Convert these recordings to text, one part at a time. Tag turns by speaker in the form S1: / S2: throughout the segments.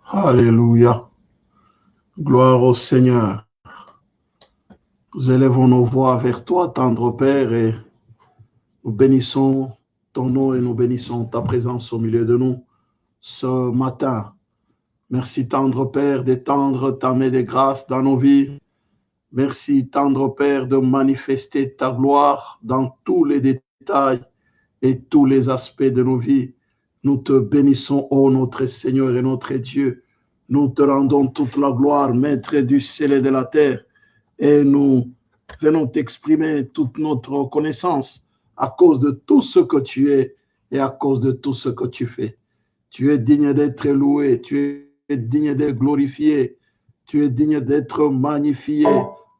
S1: Alléluia. Gloire au Seigneur. Nous élevons nos voix vers toi, tendre Père, et nous bénissons ton nom et nous bénissons ta présence au milieu de nous ce matin. Merci, tendre Père, d'étendre ta main de grâce dans nos vies. Merci, tendre Père, de manifester ta gloire dans tous les détails et tous les aspects de nos vies. Nous te bénissons, ô notre Seigneur et notre Dieu. Nous te rendons toute la gloire, Maître du ciel et de la terre. Et nous venons t'exprimer toute notre reconnaissance à cause de tout ce que tu es et à cause de tout ce que tu fais. Tu es digne d'être loué, tu es digne d'être glorifié, tu es digne d'être magnifié.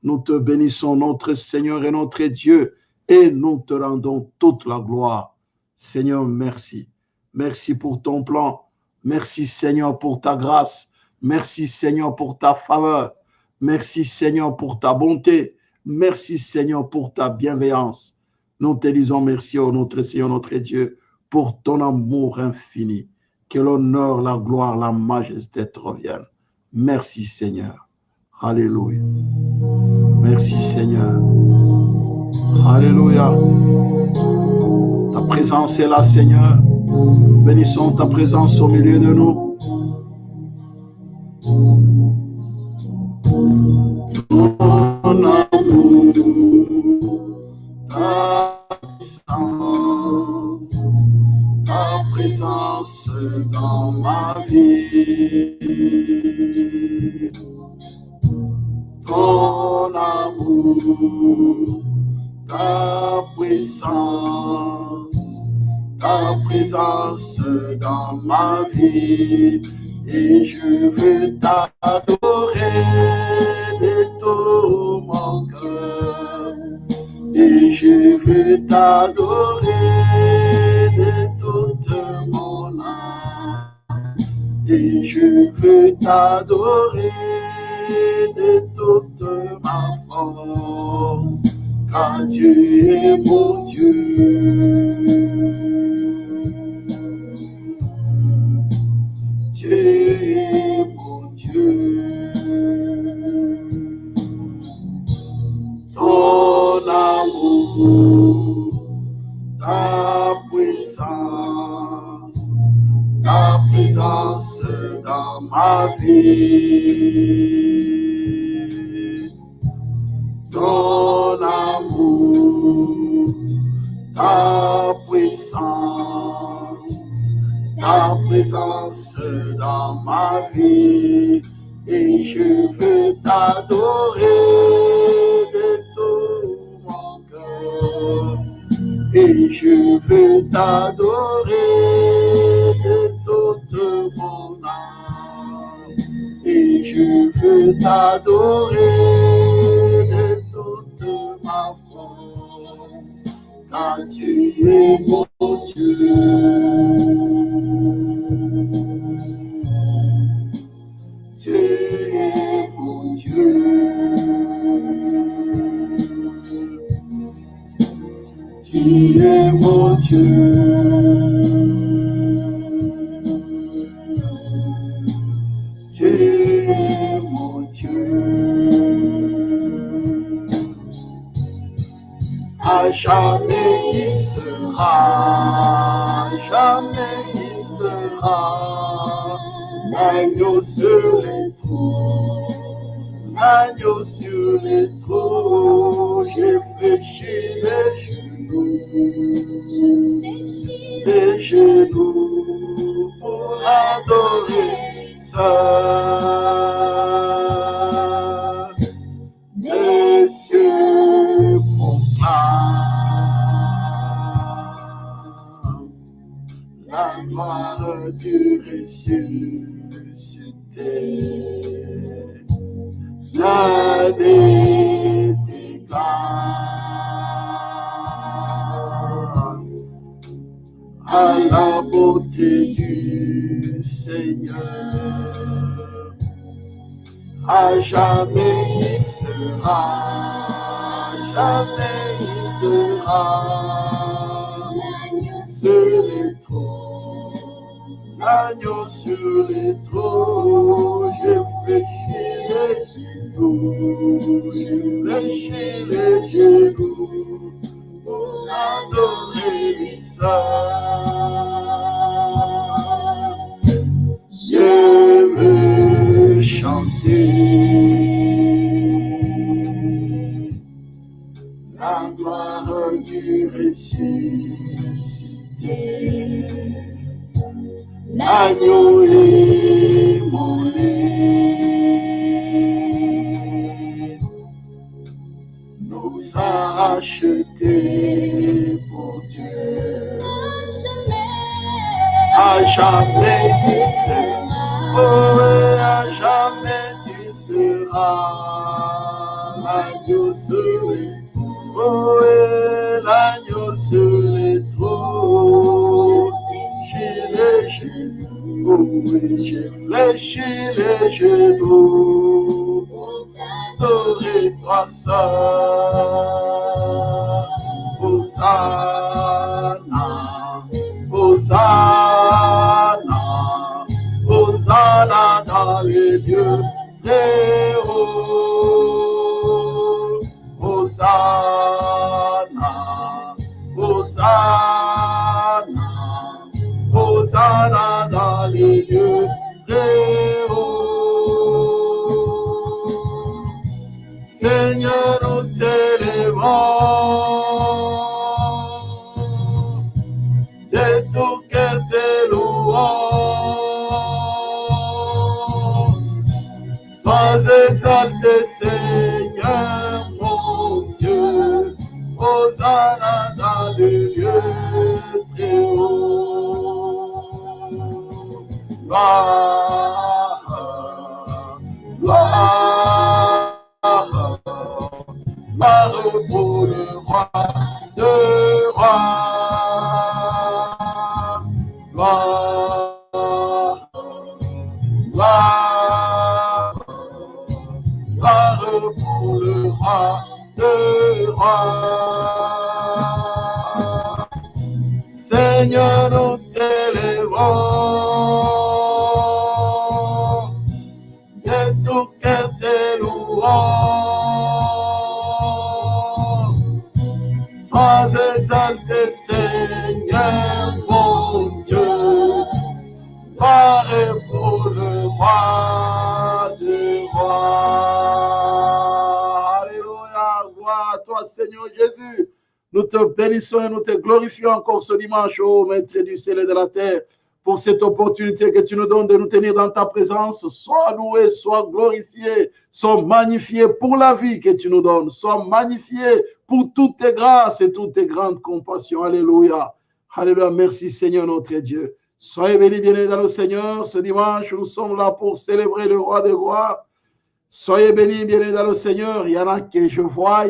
S1: Nous te bénissons, notre Seigneur et notre Dieu, et nous te rendons toute la gloire. Seigneur, merci. Merci pour ton plan. Merci, Seigneur, pour ta grâce. Merci, Seigneur, pour ta faveur. Merci, Seigneur, pour ta bonté. Merci, Seigneur, pour ta bienveillance. Nous te disons merci, oh notre Seigneur, notre Dieu, pour ton amour infini. Que l'honneur, la gloire, la majesté te reviennent. Merci, Seigneur. Alléluia. Merci, Seigneur. Alléluia. Ta présence est là, Seigneur. Bénissons ta présence au milieu de nous. Ton amour, ta présence dans ma vie. Ton amour, ta présence dans ma vie. Et je veux t'adorer de tout mon cœur. Et je veux t'adorer de toute mon âme. Et je veux t'adorer de toute ma force. Car tu es mon Dieu. Tu es mon Dieu. Ton amour, ta présence dans ma vie. Ton amour, ta présence dans ma vie. Et je veux t'adorer de tout mon cœur. Et je veux t'adorer de toute mon âme. Et je veux t'adorer de toute ma force. Car tu es mon Dieu. Tu es mon Dieu. Tu es mon Dieu. Tu es mon Dieu. À jamais il sera, jamais il sera l'agneau sur les trous, l'agneau sur les trous. J'ai fléchi les genoux pour adorer seul. Les cieux proclament la gloire du ressuscité. La dédicace à la beauté du Seigneur. À jamais il sera, jamais il sera sur les trônes, l'agneau sur les trônes. Je fléchis les genoux, je fléchis les genoux pour adorer l'Issa. Je veux chanter la gloire du ressuscité. L'agneau immolé nous a achetés pour Dieu. À jamais tu seras, oh, à jamais tu seras l'agneau sur les trônes, oh, et l'agneau sur les trônes. J'ai les genoux, oui, j'ai fléchi les genoux pour t'adorer toi seul. Hosanna, Hosanna, Hosanna dans les lieux très hauts. Hosanna, Hosanna, Hosanna dans les lieux très hauts. Seigneur, nous t'élèverons. Sois exalté, Seigneur, mon Dieu, Hosanna dans le lieu très haut. Gloire, gloire, gloire pour le roi de rois. Gloire, gloire, gloire pour le roi de rois. Seigneur, nous t'élèverons, de tout cœur tes louanges. Sois exalté, Seigneur, mon Dieu, gloire pour le roi des rois. Alléluia, gloire à toi, Seigneur Jésus. Nous te bénissons et nous te glorifions encore ce dimanche, ô Maître du ciel et de la terre, pour cette opportunité que tu nous donnes de nous tenir dans ta présence. Sois loué, sois glorifié, sois magnifié pour la vie que tu nous donnes. Sois magnifié pour toutes tes grâces et toutes tes grandes compassions. Alléluia. Alléluia. Merci Seigneur notre Dieu. Soyez bénis, bien-aimés dans le Seigneur. Ce dimanche, nous sommes là pour célébrer le roi des gloires. Soyez bénis, bien-aimés dans le Seigneur. Il y en a que je vois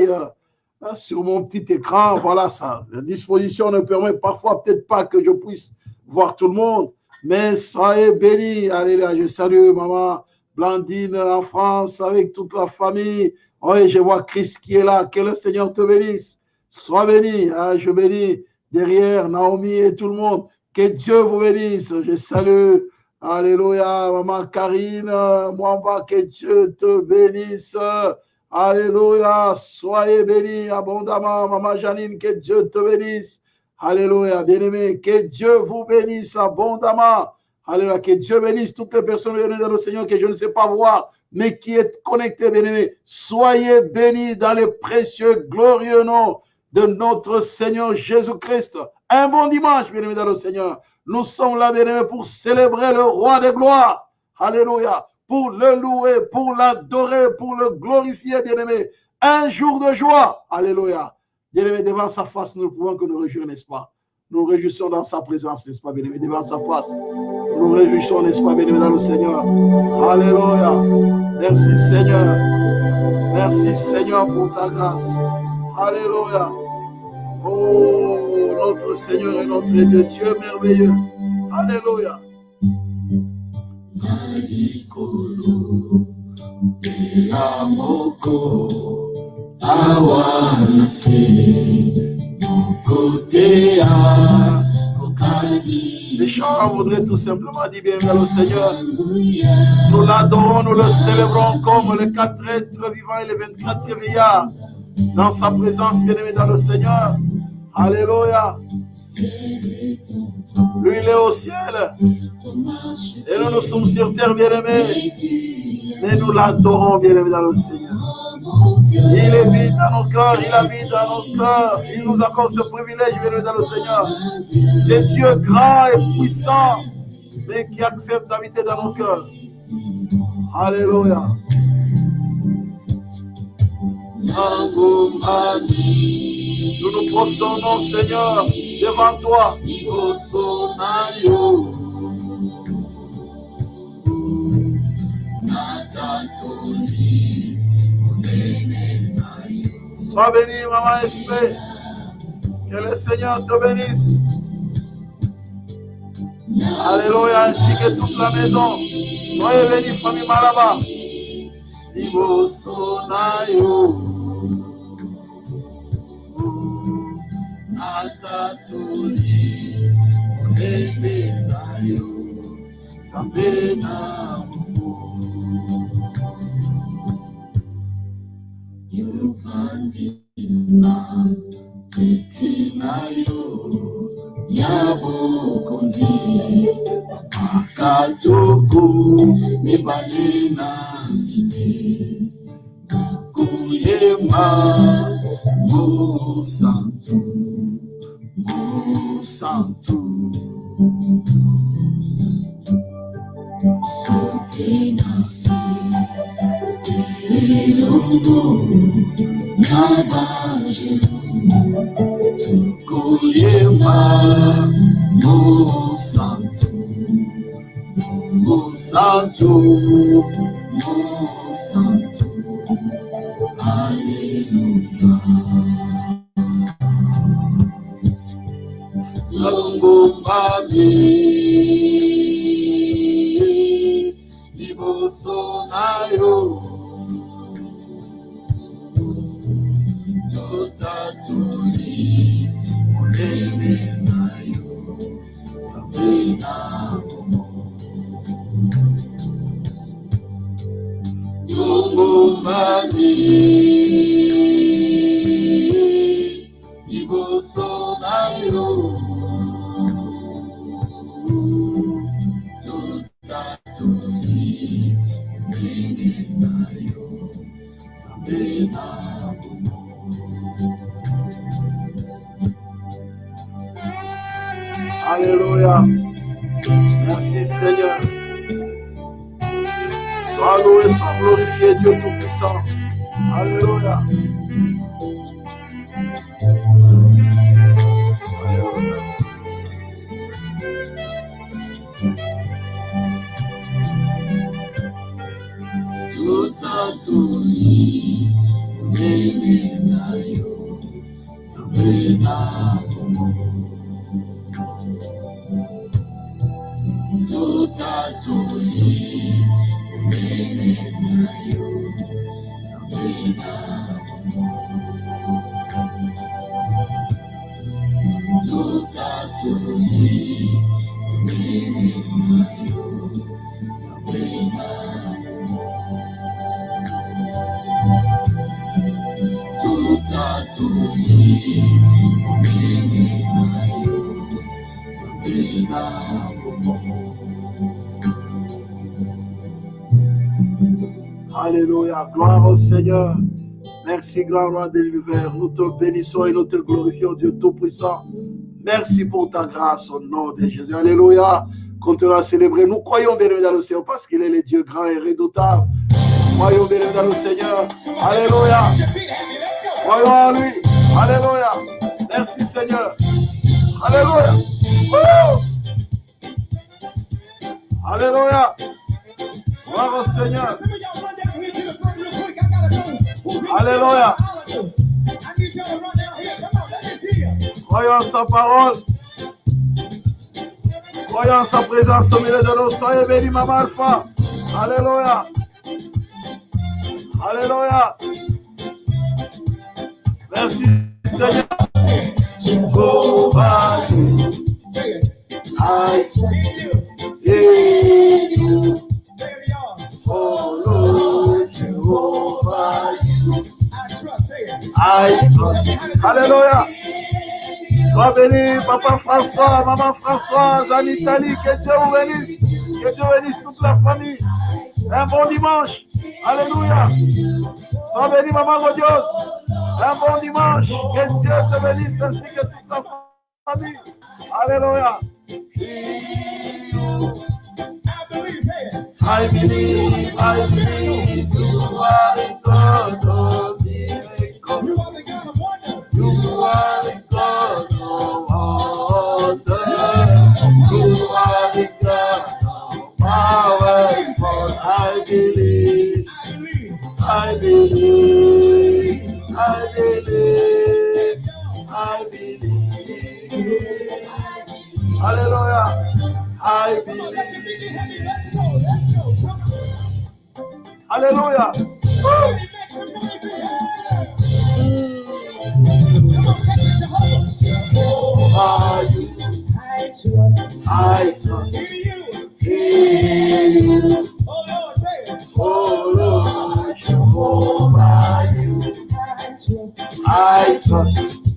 S1: sur mon petit écran. Voilà ça. La disposition ne permet parfois peut-être pas que je puisse voir tout le monde. Mais soyez bénis. Alléluia. Je salue maman Blandine en France avec toute la famille. Oui, je vois Christ qui est là. Que le Seigneur te bénisse. Sois béni. Je bénis derrière Naomi et tout le monde. Que Dieu vous bénisse. Je salue, alléluia, maman Karine, Mwamba, que Dieu te bénisse. Alléluia, soyez bénis abondamment, maman Janine, que Dieu te bénisse. Alléluia, bien-aimé, que Dieu vous bénisse abondamment. Alléluia, que Dieu bénisse toutes les personnes venues dans le Seigneur que je ne sais pas voir, mais qui est connectées, bien-aimé. Soyez bénis dans le précieux, glorieux nom de notre Seigneur Jésus-Christ. Un bon dimanche, bien-aimés dans le Seigneur. Nous sommes là, bien-aimés, pour célébrer le roi des gloires. Alléluia. Pour le louer, pour l'adorer, pour le glorifier, bien-aimés. Un jour de joie. Alléluia. Bien-aimés, devant sa face, nous ne pouvons que nous réjouir, n'est-ce pas? Nous nous réjouissons dans sa présence, n'est-ce pas, bien-aimés? Devant sa face, nous nous réjouissons, n'est-ce pas, bien-aimés, dans le Seigneur. Alléluia. Merci, Seigneur. Merci, Seigneur, pour ta grâce. Alléluia. Oh, notre Seigneur et notre Dieu, tu es merveilleux. Alléluia. Ces chants voudraient tout simplement dire bienvenue au Seigneur. Nous l'adorons, nous le célébrons comme les 4 êtres vivants et les 24 vieillards. Dans sa présence, bien-aimé dans le Seigneur. Alléluia. Lui, il est au ciel. Et nous, nous sommes sur terre, bien-aimés. Mais nous l'adorons, bien-aimé dans le Seigneur. Il habite dans nos cœurs, il habite dans nos cœurs. Il nous accorde ce privilège, bien-aimé dans le Seigneur. C'est Dieu grand et puissant, mais qui accepte d'habiter dans nos cœurs. Alléluia. Nous nous prosternons, Seigneur, devant toi. Sois béni, maman Esprit. Que le Seigneur te bénisse. Alléluia, ainsi que toute la maison. Soyez bénis, famille Malaba. Ibosonayo. Atatuli. Onebenayo. Sambena. Yuvandina. Kitinayo. Yabokozi. Akatoko. Mibalena. Kuyema. Mo santo. Mo santo. Sotenasi. Ilongo. Nabaje. Kuyema. Mo santo. Mo santo. Mo santo. Alléluia. Longo mami, Ibosonayo, Totatuli, Olemenayo, Sabina. Longo mami, Ibosonayo. Alléluia. Merci Seigneur. Sois loué, sois glorifié, Dieu Tout-Puissant. Alléluia. Tutatuli, Unemenayo, Sabena. Tutatuli, Unemenayo, Sabena. Tutatuli, Unemenayo, Sabena. Tutatuli, Unemenayo, Sabena. Alléluia, gloire au Seigneur. Merci, grand roi de l'univers. Nous te bénissons et nous te glorifions, Dieu Tout-Puissant. Merci pour ta grâce au nom de Jésus. Alléluia. Continuons à célébrer. Nous croyons bien dans le Seigneur parce qu'il est le Dieu grand et redoutable. Croyons bien dans le Seigneur. Alléluia. Croyons en lui. Alléluia. Merci Seigneur. Alléluia. Woo! Alléluia. Gloire au Seigneur. Alléluia. Croyons en sa parole. Croyons en sa présence au milieu de nous. Soyez bénis, Maman Alpha. Alléluia. Alléluia. Merci Seigneur. Jehovah. I trust in you. Oh Lord Jehovah, I trust. Hallelujah. Sois béni, Papa François, Maman Françoise, en Italie. Que Dieu vous bénisse. Que Dieu bénisse toute la famille. Un bon dimanche. Alléluia. Sois béni, Maman Rodios. Un bon dimanche. Que Dieu te bénisse ainsi que toute la famille. Alléluia. I believe you are the God of miracles. You are the God of wonder. You are the God of wonder. You are the God of power. For I believe, I believe, I believe, I believe. Hallelujah. I believe. Hallelujah. I trust in you. Oh Lord, Jehovah, you. I trust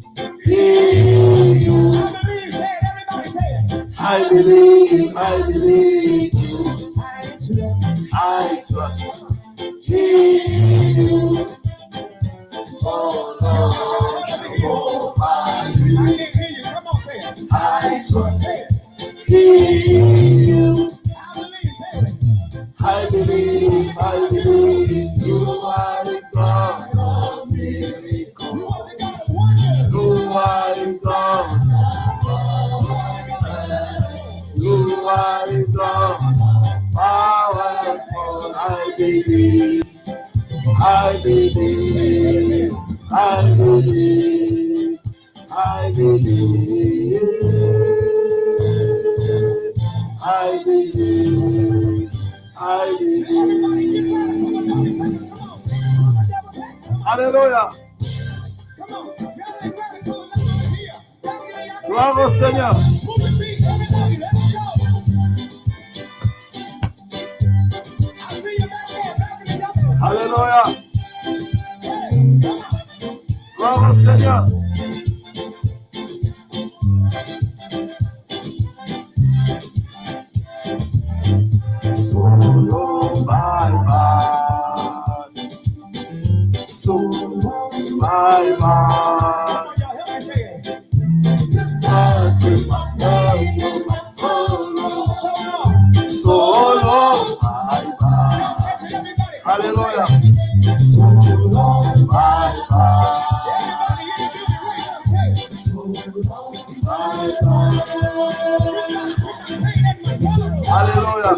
S1: in you. I believe you. I trust in you. Oh Lord, Jehovah, you. I trust in you. I believe you are the God of miracles. You are the God. You are the God, powerful. I believe, I believe, I believe, I believe, I believe, I believe. Alléluia. Gloire au Seigneur. Alléluia. Gloire au Seigneur. Solo bye bye. Solo bye bye. Solo bye bye. Hallelujah. Solo bye bye. Solo bye bye. Hallelujah.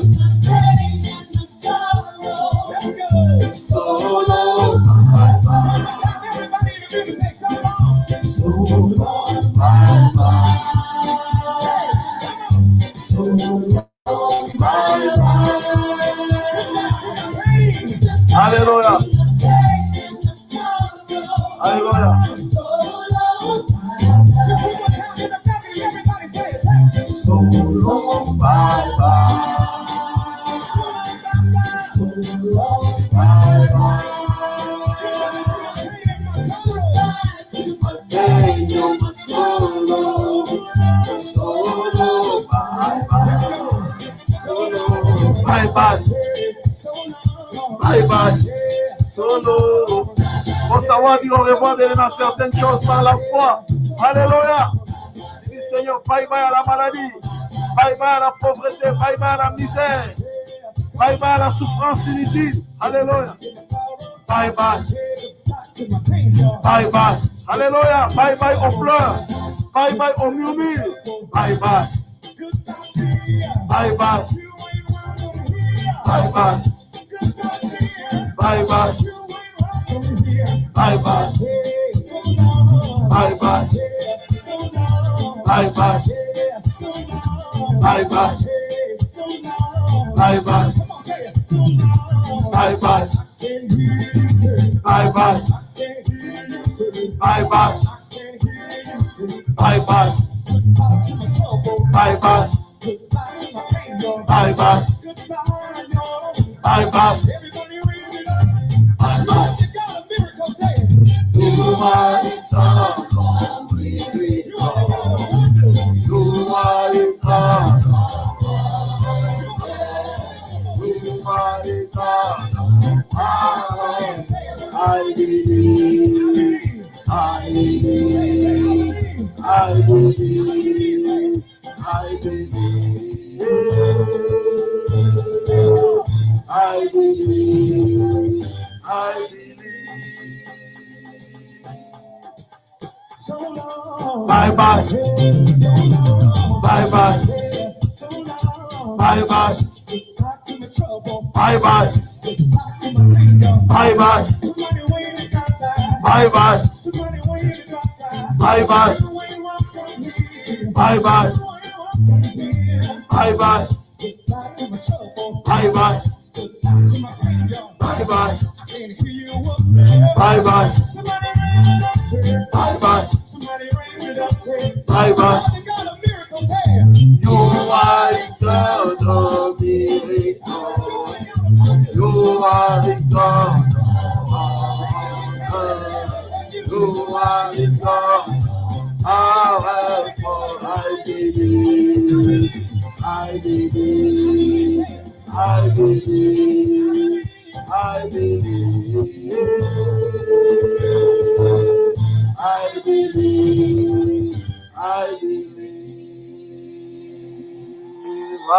S1: Solo bye bye. Solo bye bye. Solo bye bye. Hallelujah. Hallelujah. Solo bye bye. Solo bye bye. Hey, no my solo. Solo bye bye. Solo bye bye. Bye bye. Solo. Faut savoir dire au revoir dans certaines choses par la foi. Alléluia. Dis Seigneur, bye bye à la maladie. Bye bye à la pauvreté. Bye bye à la misère. Bye bye à la souffrance inutile. Alléluia. Bye bye. Bye bye. Alléluia. Bye bye aux pleurs. Bye bye aux murmures. Bye bye. Bye bye. Bye bye. Bye bye. Bye bye. Bye bye. Bye bye. Bye bye. Bye bye. Bye bye. Bye bye. Bye bye. Bye bye. Bye bye. Bye bye. Bye bye. You are it all. You are it all. You are it all. I believe. I believe. I believe. I believe. I believe. I believe. Bye bye. Bye bye. Bye bye. Bye bye. Bye bye. Bye bye. Bye bye. Bye bye. Bye bye. Bye bye. Bye bye. Bye bye. Bye bye. Bye bye. You are the God of miracles. You are the God. You are the God. I believe. I believe. I believe. I believe. I believe. I believe.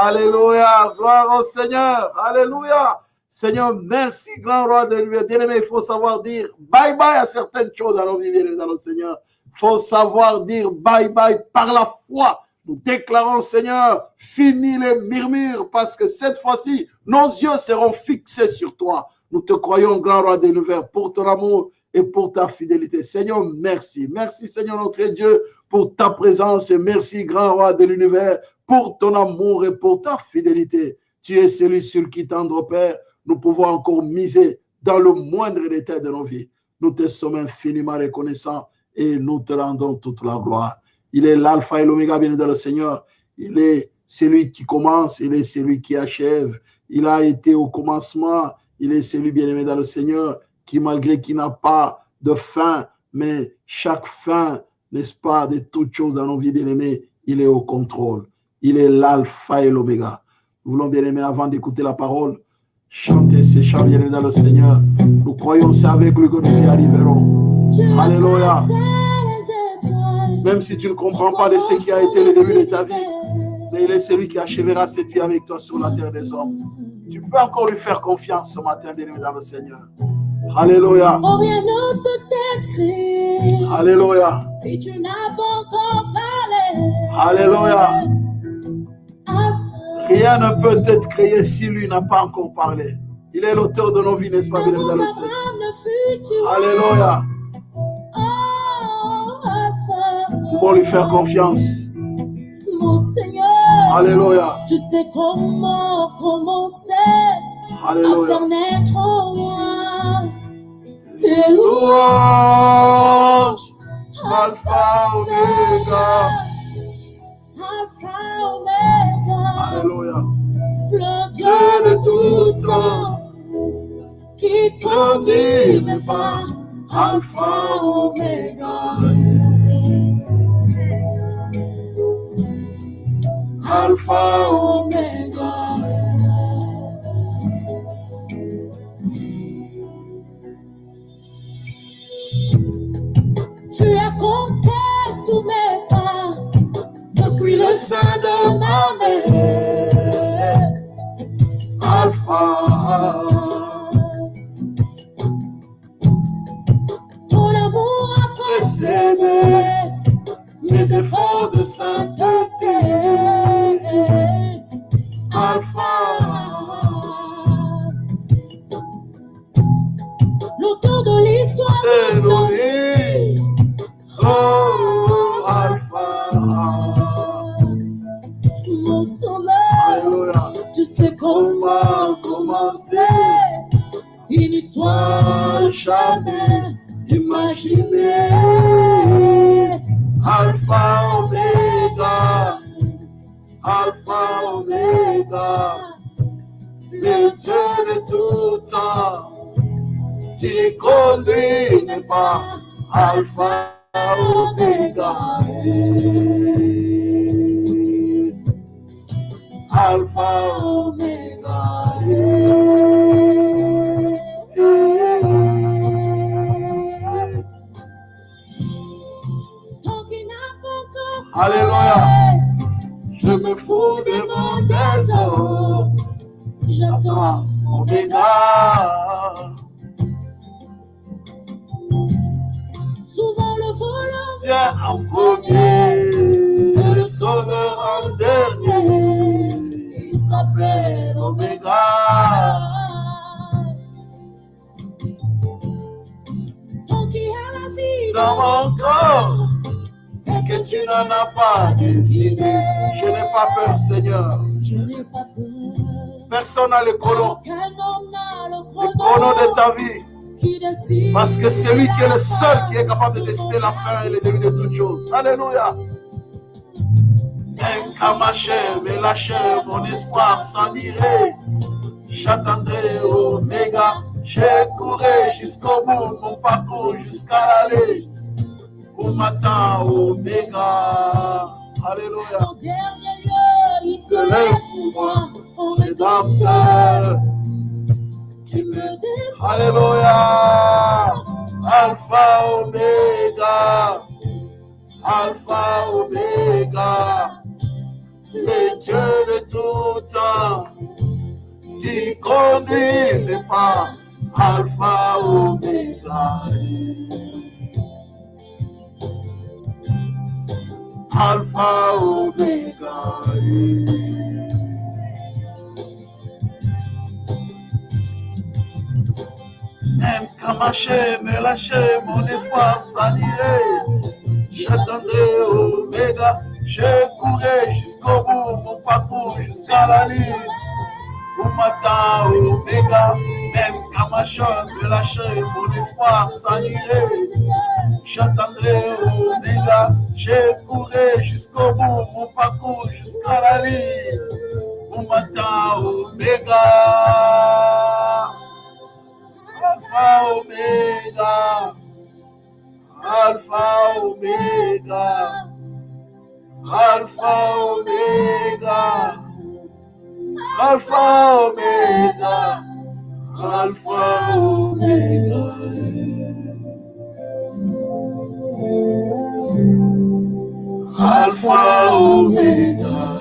S1: Alléluia. Gloire au Seigneur. Alléluia. Seigneur, merci, grand roi de l'univers. Bien-aimé, il faut savoir dire bye bye à certaines choses dans nos vies, bien-aimés dans le Seigneur. Il faut savoir dire bye bye par la foi. Nous déclarons, Seigneur, finis les murmures parce que cette fois-ci, nos yeux seront fixés sur toi. Nous te croyons, grand roi de l'univers, pour ton amour et pour ta fidélité. Seigneur, merci. Merci, Seigneur notre Dieu, pour ta présence et merci, grand roi de l'univers, pour ton amour et pour ta fidélité. Tu es celui sur qui, tendre Père, nous pouvons encore miser dans le moindre détail de nos vies. Nous te sommes infiniment reconnaissants et nous te rendons toute la gloire. Il est l'alpha et l'oméga, bien dans le Seigneur. Il est celui qui commence, il est celui qui achève. Il a été au commencement, il est celui bien-aimé dans le Seigneur, qui malgré qu'il n'a pas de fin, mais chaque fin, n'est-ce pas, de toutes choses dans nos vies bien-aimées, il est au contrôle. Il est l'alpha et l'oméga. Nous voulons bien-aimé, avant d'écouter la parole, chanter ces chants bien-aimés dans le Seigneur. Nous croyons c'est avec lui que nous y arriverons. Alléluia. Même si tu ne comprends pas de ce qui a été le début de ta vie, mais il est celui qui achèvera cette vie avec toi sur la terre des hommes. Tu peux encore lui faire confiance ce matin, bien-aimé dans le Seigneur. Alléluia.
S2: Oh, rien ne peut être créé.
S1: Alléluia.
S2: Si tu n'as pas encore parlé.
S1: Alléluia. Rien ne peut être créé si lui n'a pas encore parlé. Il est l'auteur de nos vies, n'est-ce pas, bien-aimé dans le Seigneur. Alléluia. Nous pouvons lui faire confiance.
S2: Mon Seigneur.
S1: Alléluia.
S2: Tu sais comment commencer.
S1: Alléluia.
S2: À faire naître en moi tes
S1: louanges. Alpha, Omega.
S2: Alpha, Omega.
S1: Alléluia.
S2: Le Dieu de tout temps qui grandit mais pas. Alpha, Omega. Alpha, Omega. Tu as compté tous mes pas depuis le sein de ma mère.
S1: Alpha.
S2: Ton amour a précédé mes efforts de sainteté. Alpha. L'auteur de l'histoire de nos vies.
S1: Oh, Alpha.
S2: Mon sauveur, tu sais comment commencer une histoire jamais imaginée. Alpha, Omega. Alpha, Omega.
S1: Oméga, le Dieu de tout temps, qui conduit n'est pas Alpha, Oméga, Alpha, Oméga, Alléluia. Je me fous de mon désordre, j'attends Oméga.
S2: Souvent le voleur
S1: Viens en premier, et le sauveur en dernier. Il s'appelle Oméga.
S2: Tant qu'il y a la vie
S1: Dans mon corps, et que tu n'en as pas décidé. Je n'ai pas peur, Seigneur.
S2: je n'ai pas peur.
S1: Personne n'a le chrono.
S2: Aucun homme n'a le
S1: Le chrono de ta vie.
S2: qui décide.
S1: Parce que c'est lui qui est le seul qui est capable de décider la fin et le début de toutes choses. Alléluia. Même quand ma chair me lâchait, mon espoir s'en irait. J'attendrai Oméga. J'ai couru jusqu'au bout, mon parcours jusqu'à l'aller. Au matin, Oméga. Alléluia.
S2: En dernier lieu, il se lève pour moi, mon
S1: Rédempteur.
S2: qui me défend.
S1: Alléluia. Alpha, Oméga. Alpha, Oméga. Le Dieu de tout temps. Qui conduit n'est pas Alpha, Oméga. Alpha, Oméga. Même quand ma chair me lâchait, mon espoir s'en irait. J'attendrai Oméga. Je courais jusqu'au bout, mon parcours jusqu'à la ligne. Au matin, Oméga. Même quand ma chair me lâchait, mon espoir s'en irait. J'attendrai Oméga. J'ai couru jusqu'au bout, mon parcours jusqu'à la ligne. Au matin, Oméga. Alpha, Oméga. Alpha, Oméga. Alpha, Oméga. Alpha, Oméga. Alpha, Oméga. Alpha, Oméga.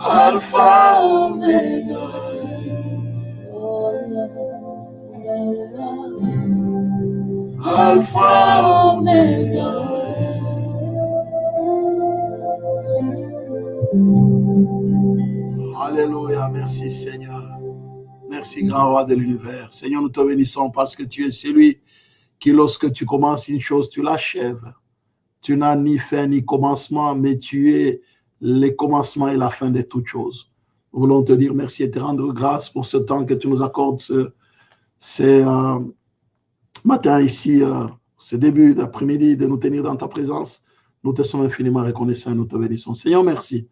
S1: Alpha, Oméga. Alpha, Oméga. Alléluia, merci Seigneur. Merci grand roi de l'univers. Seigneur, nous te bénissons parce que tu es celui qui, lorsque tu commences une chose, tu l'achèves. Tu n'as ni fin ni commencement, mais tu es le commencement et la fin de toutes choses. Nous voulons te dire merci et te rendre grâce pour ce temps que tu nous accordes ce matin ici, ce début d'après-midi, de nous tenir dans ta présence. Nous te sommes infiniment reconnaissants et nous te bénissons. Seigneur, merci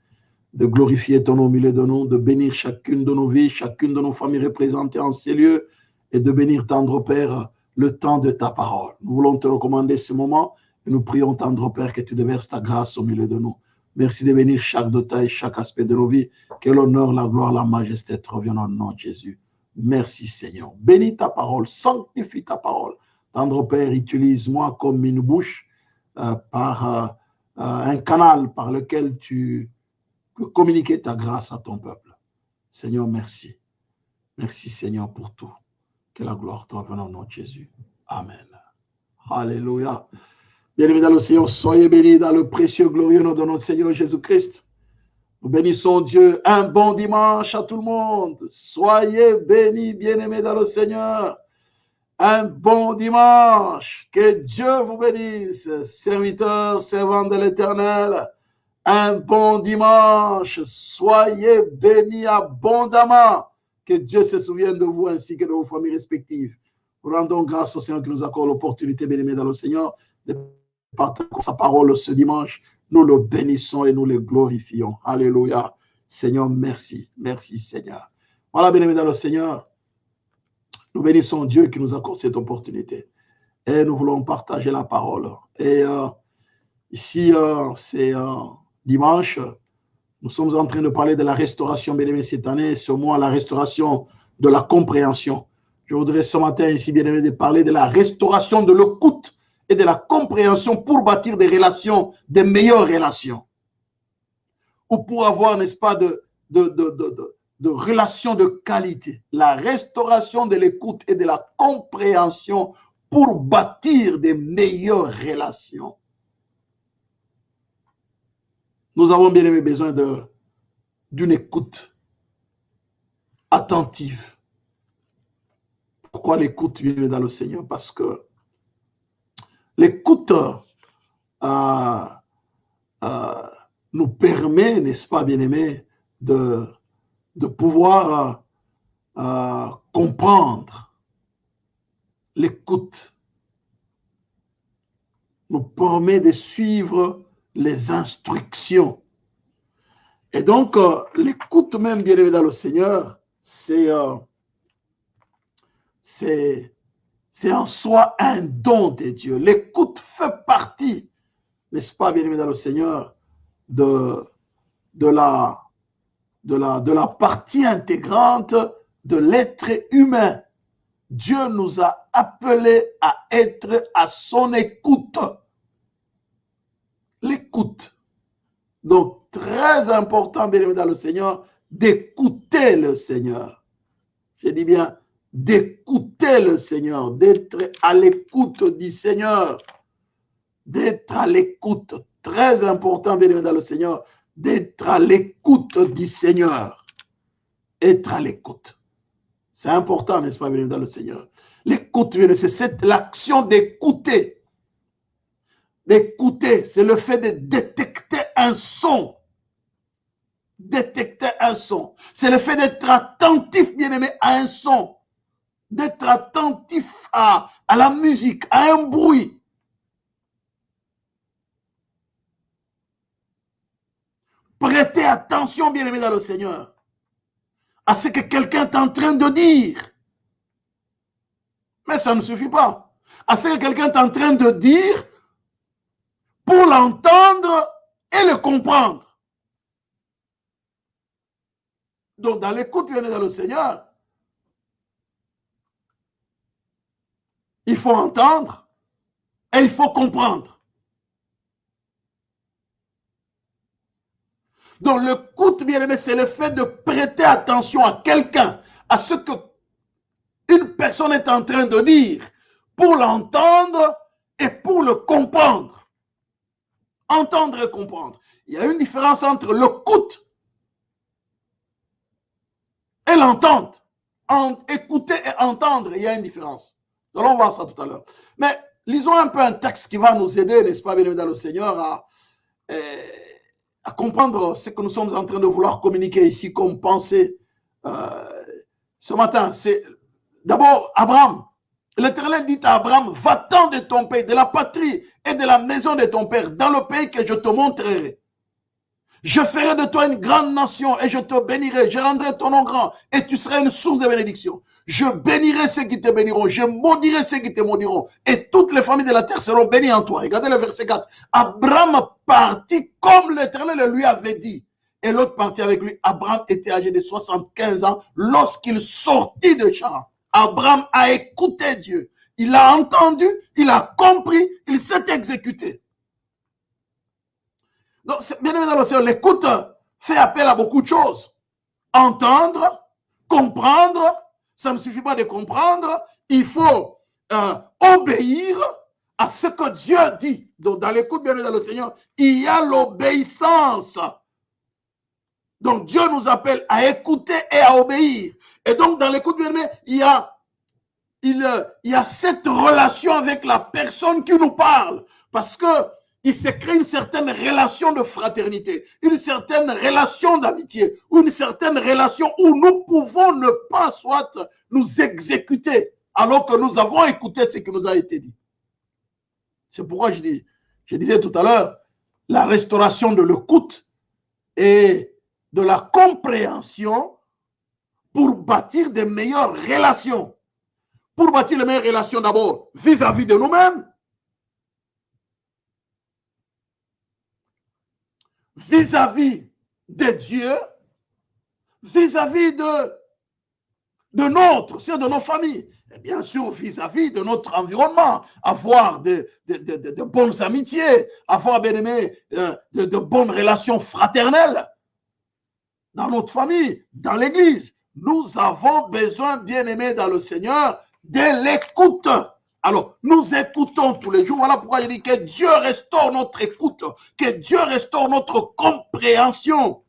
S1: de glorifier ton nom au milieu de nous, de bénir chacune de nos vies, chacune de nos familles représentées en ces lieux et de bénir, tendre Père, le temps de ta parole. Nous voulons te recommander ce moment et nous prions, tendre Père, que tu déverses ta grâce au milieu de nous. Merci de bénir chaque détail, chaque aspect de nos vies. Que l'honneur, la gloire, la majesté te reviennent au nom de Jésus. Merci Seigneur. Bénis ta parole, sanctifie ta parole. Tendre Père, utilise-moi comme une bouche par un canal par lequel tu peux communiquer ta grâce à ton peuple. Seigneur, merci. Merci Seigneur pour tout. Que la gloire te revienne au nom de Jésus. Amen. Alléluia. Bien-aimés dans le Seigneur, soyez bénis dans le précieux glorieux nom de notre Seigneur Jésus-Christ. Nous bénissons Dieu. Un bon dimanche à tout le monde. Soyez bénis, bien-aimés dans le Seigneur. Un bon dimanche. Que Dieu vous bénisse, serviteurs, servants de l'Éternel. Un bon dimanche. Soyez bénis abondamment. Que Dieu se souvienne de vous ainsi que de vos familles respectives. Nous rendons grâce au Seigneur qui nous accorde l'opportunité, bien-aimés dans le Seigneur, de partager sa parole ce dimanche Nous le bénissons et nous le glorifions. Alléluia. Seigneur, merci. Merci, Seigneur. Voilà, bien-aimés dans le Seigneur. Nous bénissons Dieu qui nous accorde cette opportunité. Et nous voulons partager la parole. Et ici, c'est dimanche. Nous sommes en train de parler de la restauration, bien-aimés, cette année. Ce mois, la restauration de la compréhension. Je voudrais ce matin, ici, bien-aimés, de parler de la restauration de l'écoute et de la compréhension pour bâtir des relations, des meilleures relations. Ou pour avoir, n'est-ce pas, de relations de qualité. La restauration de l'écoute et de la compréhension pour bâtir des meilleures relations. Nous avons bien aimé besoin d'une écoute attentive. Pourquoi l'écoute vient dans le Seigneur? Parce que l'écoute nous permet, n'est-ce pas, bien-aimé, de pouvoir comprendre. L'écoute nous permet de suivre les instructions. Et donc, l'écoute même, bien-aimé dans le Seigneur, c'est en soi un don de Dieu. L'écoute fait partie, n'est-ce pas, bien-aimé dans le Seigneur, de la partie intégrante de l'être humain. Dieu nous a appelés à être à son écoute. L'écoute. Donc, très important, bien aimé dans le Seigneur, d'écouter le Seigneur. Je dis bien, d'écouter le Seigneur, d'être à l'écoute du Seigneur. D'être à l'écoute. Très important, bien aimé dans le Seigneur, d'être à l'écoute du Seigneur. Être à l'écoute. C'est important, n'est-ce pas, bien aimé dans le Seigneur. L'écoute, c'est l'action d'écouter. D'écouter, c'est le fait de détecter un son. Détecter un son. C'est le fait d'être attentif, bien-aimé, à un son. D'être attentif à la musique, à un bruit. Prêtez attention, bien-aimé, dans le Seigneur, à ce que quelqu'un est en train de dire. Mais ça ne suffit pas. À ce que quelqu'un est en train de dire, pour l'entendre et le comprendre. Donc, dans l'écoute, bien dans le Seigneur, il faut entendre et il faut comprendre. Donc, l'écoute, bien aimé, c'est le fait de prêter attention à quelqu'un, à ce que une personne est en train de dire, pour l'entendre et pour le comprendre. Entendre et comprendre. Il y a une différence entre l'écoute et l'entente. Écouter et entendre, il y a une différence. Nous allons voir ça tout à l'heure. Mais lisons un peu un texte qui va nous aider, n'est-ce pas, bien dans le Seigneur, à comprendre ce que nous sommes en train de vouloir communiquer ici comme pensée ce matin. C'est d'abord Abraham. L'Éternel dit à Abraham, va-t'en de ton pays, de la patrie et de la maison de ton père, dans le pays que je te montrerai. Je ferai de toi une grande nation et je te bénirai. Je rendrai ton nom grand et tu seras une source de bénédiction. Je bénirai ceux qui te béniront. Je maudirai ceux qui te maudiront. Et toutes les familles de la terre seront bénies en toi. Regardez le verset 4. Abraham partit comme l'Éternel lui avait dit. Et l'autre partit avec lui. Abraham était âgé de 75 ans lorsqu'il sortit de Charan. Abraham a écouté Dieu. Il a entendu, il a compris, il s'est exécuté. Donc, bien évidemment, l'écoute fait appel à beaucoup de choses. Entendre, comprendre, ça ne suffit pas de comprendre, il faut obéir à ce que Dieu dit. Donc, dans l'écoute, bien évidemment, Seigneur, il y a l'obéissance. Donc, Dieu nous appelle à écouter et à obéir. Et donc, dans l'écoute, bien évidemment, il y a cette relation avec la personne qui nous parle. Parce que il se crée une certaine relation de fraternité, une certaine relation d'amitié, une certaine relation où nous pouvons ne pas soit nous exécuter alors que nous avons écouté ce qui nous a été dit. C'est pourquoi je disais tout à l'heure, la restauration de l'écoute et de la compréhension pour bâtir de meilleures relations. Pour bâtir les meilleures relations d'abord vis-à-vis de nous-mêmes, vis-à-vis de Dieu, vis-à-vis de nos familles, et bien sûr vis-à-vis de notre environnement, avoir de bonnes amitiés, avoir bien aimé de bonnes relations fraternelles dans notre famille, dans l'église. Nous avons besoin, bien aimé dans le Seigneur, de l'écoute. Alors, nous écoutons tous les jours. Voilà pourquoi je dis que Dieu restaure notre écoute, que Dieu restaure notre compréhension,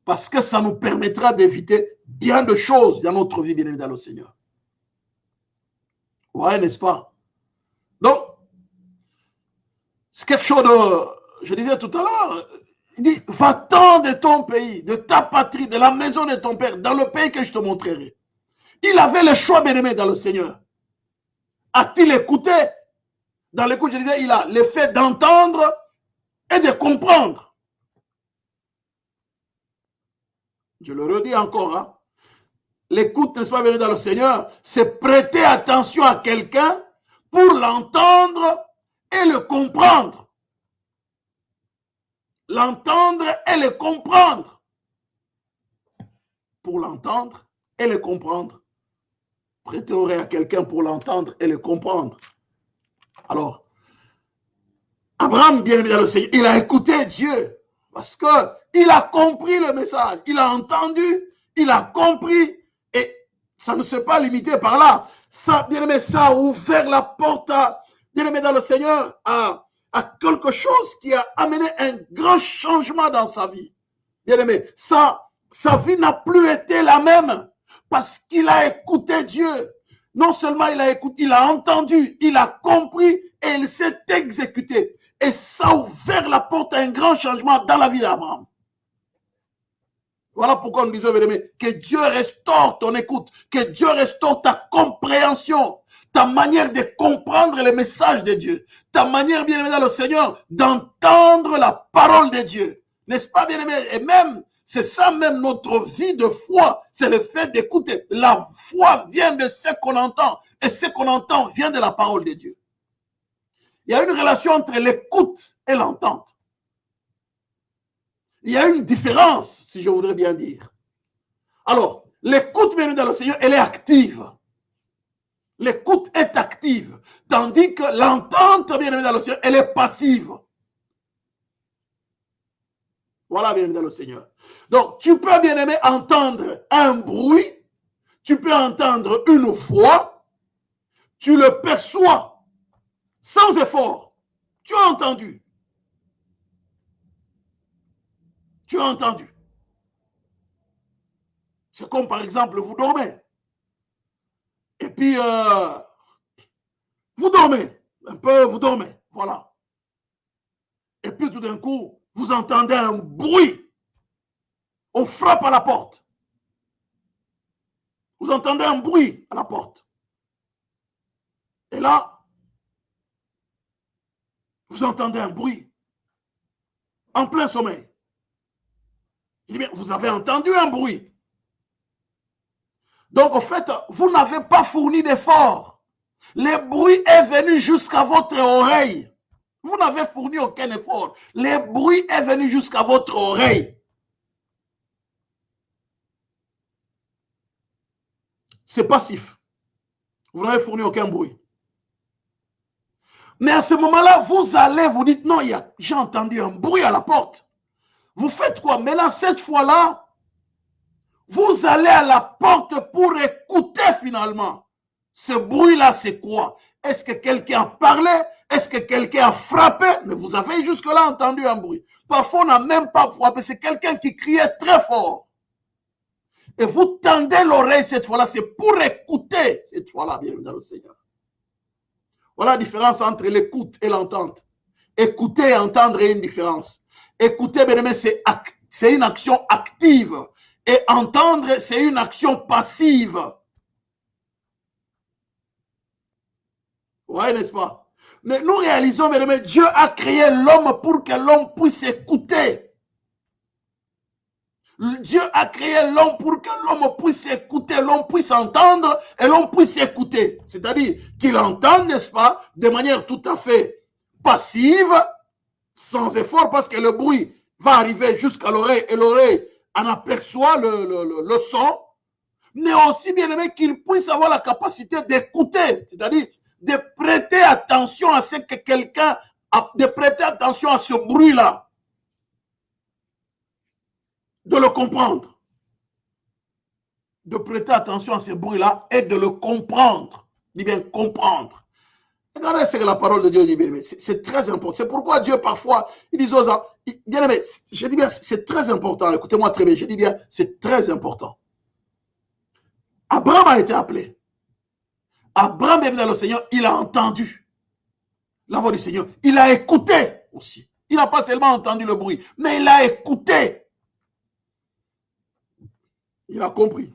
S1: parce que ça nous permettra d'éviter bien de choses dans notre vie, bien évidemment, dans le Seigneur. Ouais, n'est-ce pas? Donc, c'est quelque chose de, je disais tout à l'heure, il dit, va-t'en de ton pays, de ta patrie, de la maison de ton père, dans le pays que je te montrerai. Il avait le choix, bien aimé, dans le Seigneur. A-t-il écouté? Dans l'écoute, je disais, il a l'effet d'entendre et de comprendre. Je le redis encore, hein. L'écoute, n'est-ce pas, bien dans le Seigneur, c'est prêter attention à quelqu'un pour l'entendre et le comprendre. L'entendre et le comprendre. Pour l'entendre et le comprendre. Prêter oreille à quelqu'un pour l'entendre et le comprendre. Alors, Abraham, bien évidemment, le Seigneur, il a écouté Dieu parce qu'il a compris le message, il a entendu, il a compris et ça ne s'est pas limité par là. Ça, bien aimé, ça a ouvert la porte à, bien aimé dans le Seigneur, à quelque chose qui a amené un grand changement dans sa vie. Bien aimé, sa vie n'a plus été la même parce qu'il a écouté Dieu. Non seulement il a écouté, il a entendu, il a compris et il s'est exécuté. Et ça a ouvert la porte à un grand changement dans la vie d'Abraham. Voilà pourquoi nous disons, bien aimé, que Dieu restaure ton écoute, que Dieu restaure ta compréhension, ta manière de comprendre les messages de Dieu, ta manière, bien aimé dans le Seigneur, d'entendre la parole de Dieu. N'est-ce pas, bien aimé? Et même, c'est ça même notre vie de foi, c'est le fait d'écouter. La foi vient de ce qu'on entend, et ce qu'on entend vient de la parole de Dieu. Il y a une relation entre l'écoute et l'entente. Il y a une différence, si je voudrais bien dire. Alors, l'écoute, bien dans le Seigneur, elle est active. L'écoute est active. Tandis que l'entente, bien dans le Seigneur, elle est passive. Voilà, bien dans le Seigneur. Donc, tu peux, bien aimé, entendre un bruit. Tu peux entendre une voix. Tu le perçois sans effort. Tu as entendu. Tu as entendu. C'est comme par exemple, vous dormez. Et puis, vous dormez. Un peu, vous dormez. Voilà. Et puis tout d'un coup, vous entendez un bruit. On frappe à la porte. Vous entendez un bruit à la porte. Et là, vous entendez un bruit. En plein sommeil. Eh bien, vous avez entendu un bruit. Donc, en fait, vous n'avez pas fourni d'effort. Le bruit est venu jusqu'à votre oreille. Vous n'avez fourni aucun effort. Le bruit est venu jusqu'à votre oreille. C'est passif. Vous n'avez fourni aucun bruit. Mais à ce moment-là, vous allez, vous dites, non, j'ai entendu un bruit à la porte. Vous faites quoi? Maintenant, cette fois-là, vous allez à la porte pour écouter finalement. Ce bruit-là, c'est quoi? Est-ce que quelqu'un a parlé? Est-ce que quelqu'un a frappé? Mais vous avez jusque-là entendu un bruit. Parfois, on n'a même pas frappé. C'est quelqu'un qui criait très fort. Et vous tendez l'oreille cette fois-là. C'est pour écouter cette fois-là, bienvenue dans le Seigneur. Voilà la différence entre l'écoute et l'entente. Écouter et entendre est une différence. Écouter, bien aimé, c'est une action active. Et entendre, c'est une action passive. Ouais, n'est-ce pas? Mais nous réalisons, mais Dieu a créé l'homme pour que l'homme puisse écouter. Dieu a créé l'homme pour que l'homme puisse écouter, l'homme puisse entendre et l'homme puisse écouter. C'est-à-dire qu'il entende, n'est-ce pas, de manière tout à fait passive, sans effort, parce que le bruit va arriver jusqu'à l'oreille et l'oreille en aperçoit le son, mais aussi bien aimé qu'il puisse avoir la capacité d'écouter, c'est-à-dire de prêter attention à ce que quelqu'un, de prêter attention à ce bruit-là, de le comprendre, de prêter attention à ce bruit-là et de le comprendre, dit bien comprendre. Regardez ce que la parole de Dieu dit, bien aimé, c'est très important. C'est pourquoi Dieu parfois, il dit aux gens, bien aimé, je dis bien, c'est très important, écoutez-moi très bien, je dis bien, c'est très important. Abraham a été appelé. Abraham, bien dans le Seigneur, il a entendu la voix du Seigneur. Il a écouté aussi. Il n'a pas seulement entendu le bruit, mais il a écouté. Il a compris.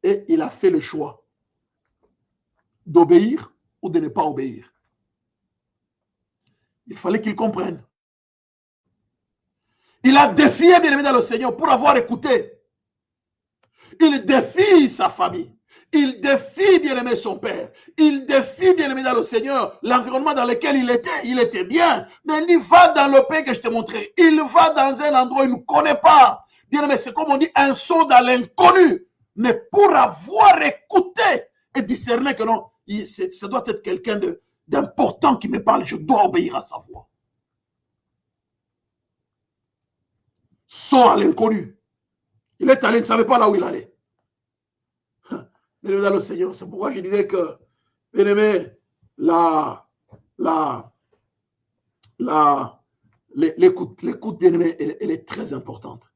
S1: Et il a fait le choix d'obéir ou de ne pas obéir. Il fallait qu'il comprenne. Il a défié, bien aimé dans le Seigneur, pour avoir écouté. Il défie sa famille. Il défie, bien aimé, son père. Il défie, bien aimé, dans le Seigneur, l'environnement dans lequel il était. Il était bien. Mais il va dans le pays que je t'ai montré. Il va dans un endroit où il ne connaît pas. Bien aimé, c'est comme on dit, un saut dans l'inconnu. Mais pour avoir écouté et discerné que non, ça doit être quelqu'un d'important qui me parle, je dois obéir à sa voix. Saut à l'inconnu. Il est allé, il ne savait pas là où il allait. Bien-aimé dans le Seigneur, c'est pourquoi je disais que, bien-aimé, l'écoute, bien-aimé, elle est très importante.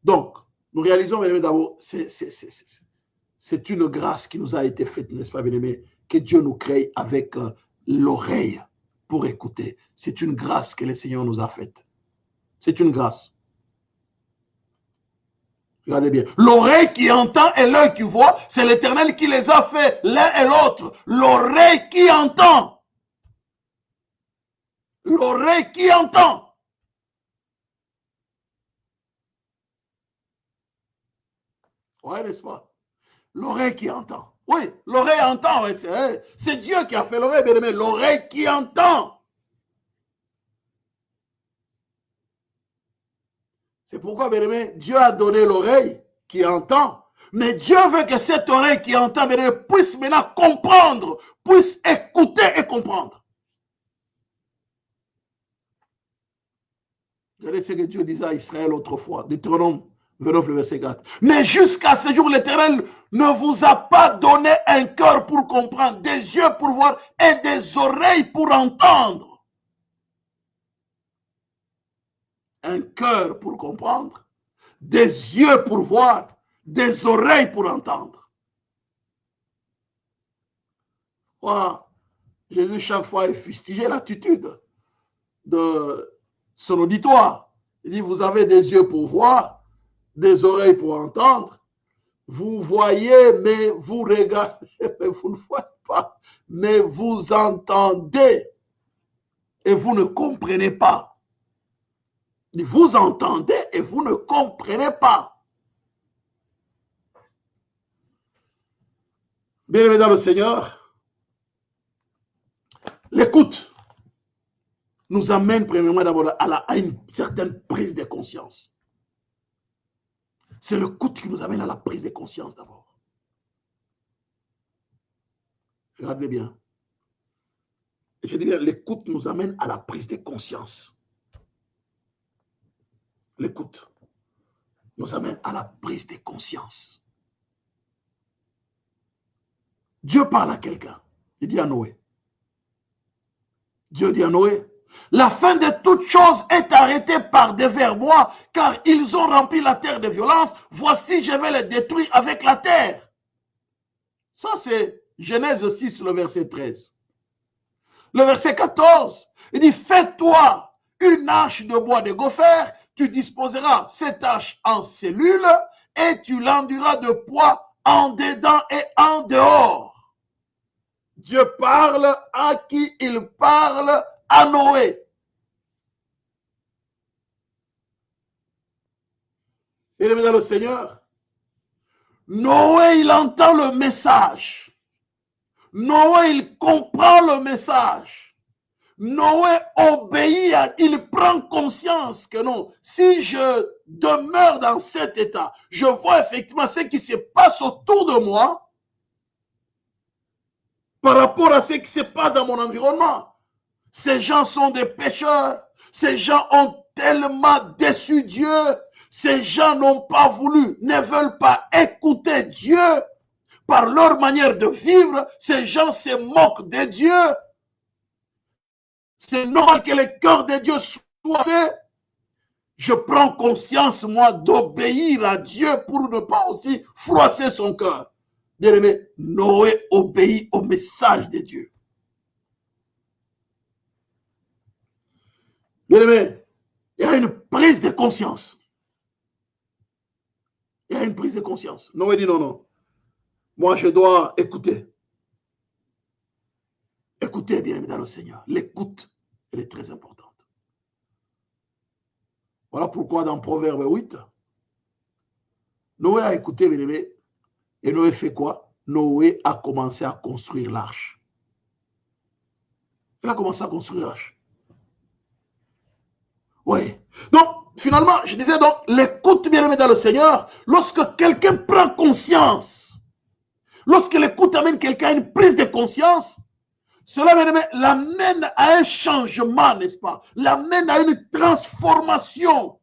S1: Donc, nous réalisons, bien-aimé, d'abord, c'est une grâce qui nous a été faite, n'est-ce pas, bien-aimé, que Dieu nous crée avec l'oreille pour écouter. C'est une grâce que le Seigneur nous a faite. C'est une grâce. Regardez bien. L'oreille qui entend et l'œil qui voit, c'est l'Éternel qui les a fait l'un et l'autre. L'oreille qui entend. L'oreille qui entend. Ouais, n'est-ce pas? L'oreille qui entend. Oui, l'oreille entend. Ouais, c'est Dieu qui a fait l'oreille, bien aimé. L'oreille qui entend. C'est pourquoi, bien aimé, Dieu a donné l'oreille qui entend. Mais Dieu veut que cette oreille qui entend, bien aimé, puisse maintenant comprendre, puisse écouter et comprendre. Regardez ce que Dieu disait à Israël autrefois, Deutéronome 29, le verset 4. Mais jusqu'à ce jour, l'Éternel ne vous a pas donné un cœur pour comprendre, des yeux pour voir et des oreilles pour entendre. Un cœur pour comprendre, des yeux pour voir, des oreilles pour entendre. Wow. Jésus chaque fois est fustigé l'attitude de son auditoire. Il dit, vous avez des yeux pour voir, des oreilles pour entendre. Vous voyez, mais vous regardez, mais vous ne voyez pas. Mais vous entendez et vous ne comprenez pas. Vous entendez et vous ne comprenez pas. Bien-aimés dans le Seigneur, l'écoute nous amène premièrement d'abord à une certaine prise de conscience. C'est l'écoute qui nous amène à la prise de conscience d'abord. Regardez bien. Je dis bien, l'écoute nous amène à la prise de conscience. L'écoute nous amène à la prise de conscience. Dieu parle à quelqu'un. Il dit à Noé. Dieu dit à Noé, la fin de toute chose est arrêtée par devers moi, car ils ont rempli la terre de violence. Voici, je vais les détruire avec la terre. Ça, c'est Genèse 6, le verset 13. Le verset 14, il dit, fais-toi une hache de bois de gopher, tu disposeras cette hache en cellules et tu l'enduras de poids en dedans et en dehors. Dieu parle à qui? Il parle à Noé. Bien-aimé dans le Seigneur, Noé, il entend le message. Noé, il comprend le message. Noé obéit, il prend conscience que non, si je demeure dans cet état, je vois effectivement ce qui se passe autour de moi par rapport à ce qui se passe dans mon environnement. Ces gens sont des pécheurs, ces gens ont tellement déçu Dieu, ces gens n'ont pas voulu, ne veulent pas écouter Dieu. Par leur manière de vivre, ces gens se moquent de Dieu. C'est normal que le cœur de Dieu soit fait. Je prends conscience, moi, d'obéir à Dieu pour ne pas aussi froisser son cœur. Bien-aimé, Noé obéit au message de Dieu. Bien-aimé, il y a une prise de conscience. Il y a une prise de conscience. Noé dit non, non. Moi, je dois écouter. Écoutez, bien-aimé dans le Seigneur. L'écoute, elle est très importante. Voilà pourquoi dans Proverbe 8, Noé a écouté, bien-aimé, et Noé fait quoi? Noé a commencé à construire l'arche. Il a commencé à construire l'arche. Oui. Donc, finalement, je disais donc, l'écoute, bien-aimé dans le Seigneur, lorsque quelqu'un prend conscience, lorsque l'écoute amène quelqu'un à une prise de conscience, cela, bien-aimé, l'amène à un changement, n'est-ce pas? L'amène à une transformation.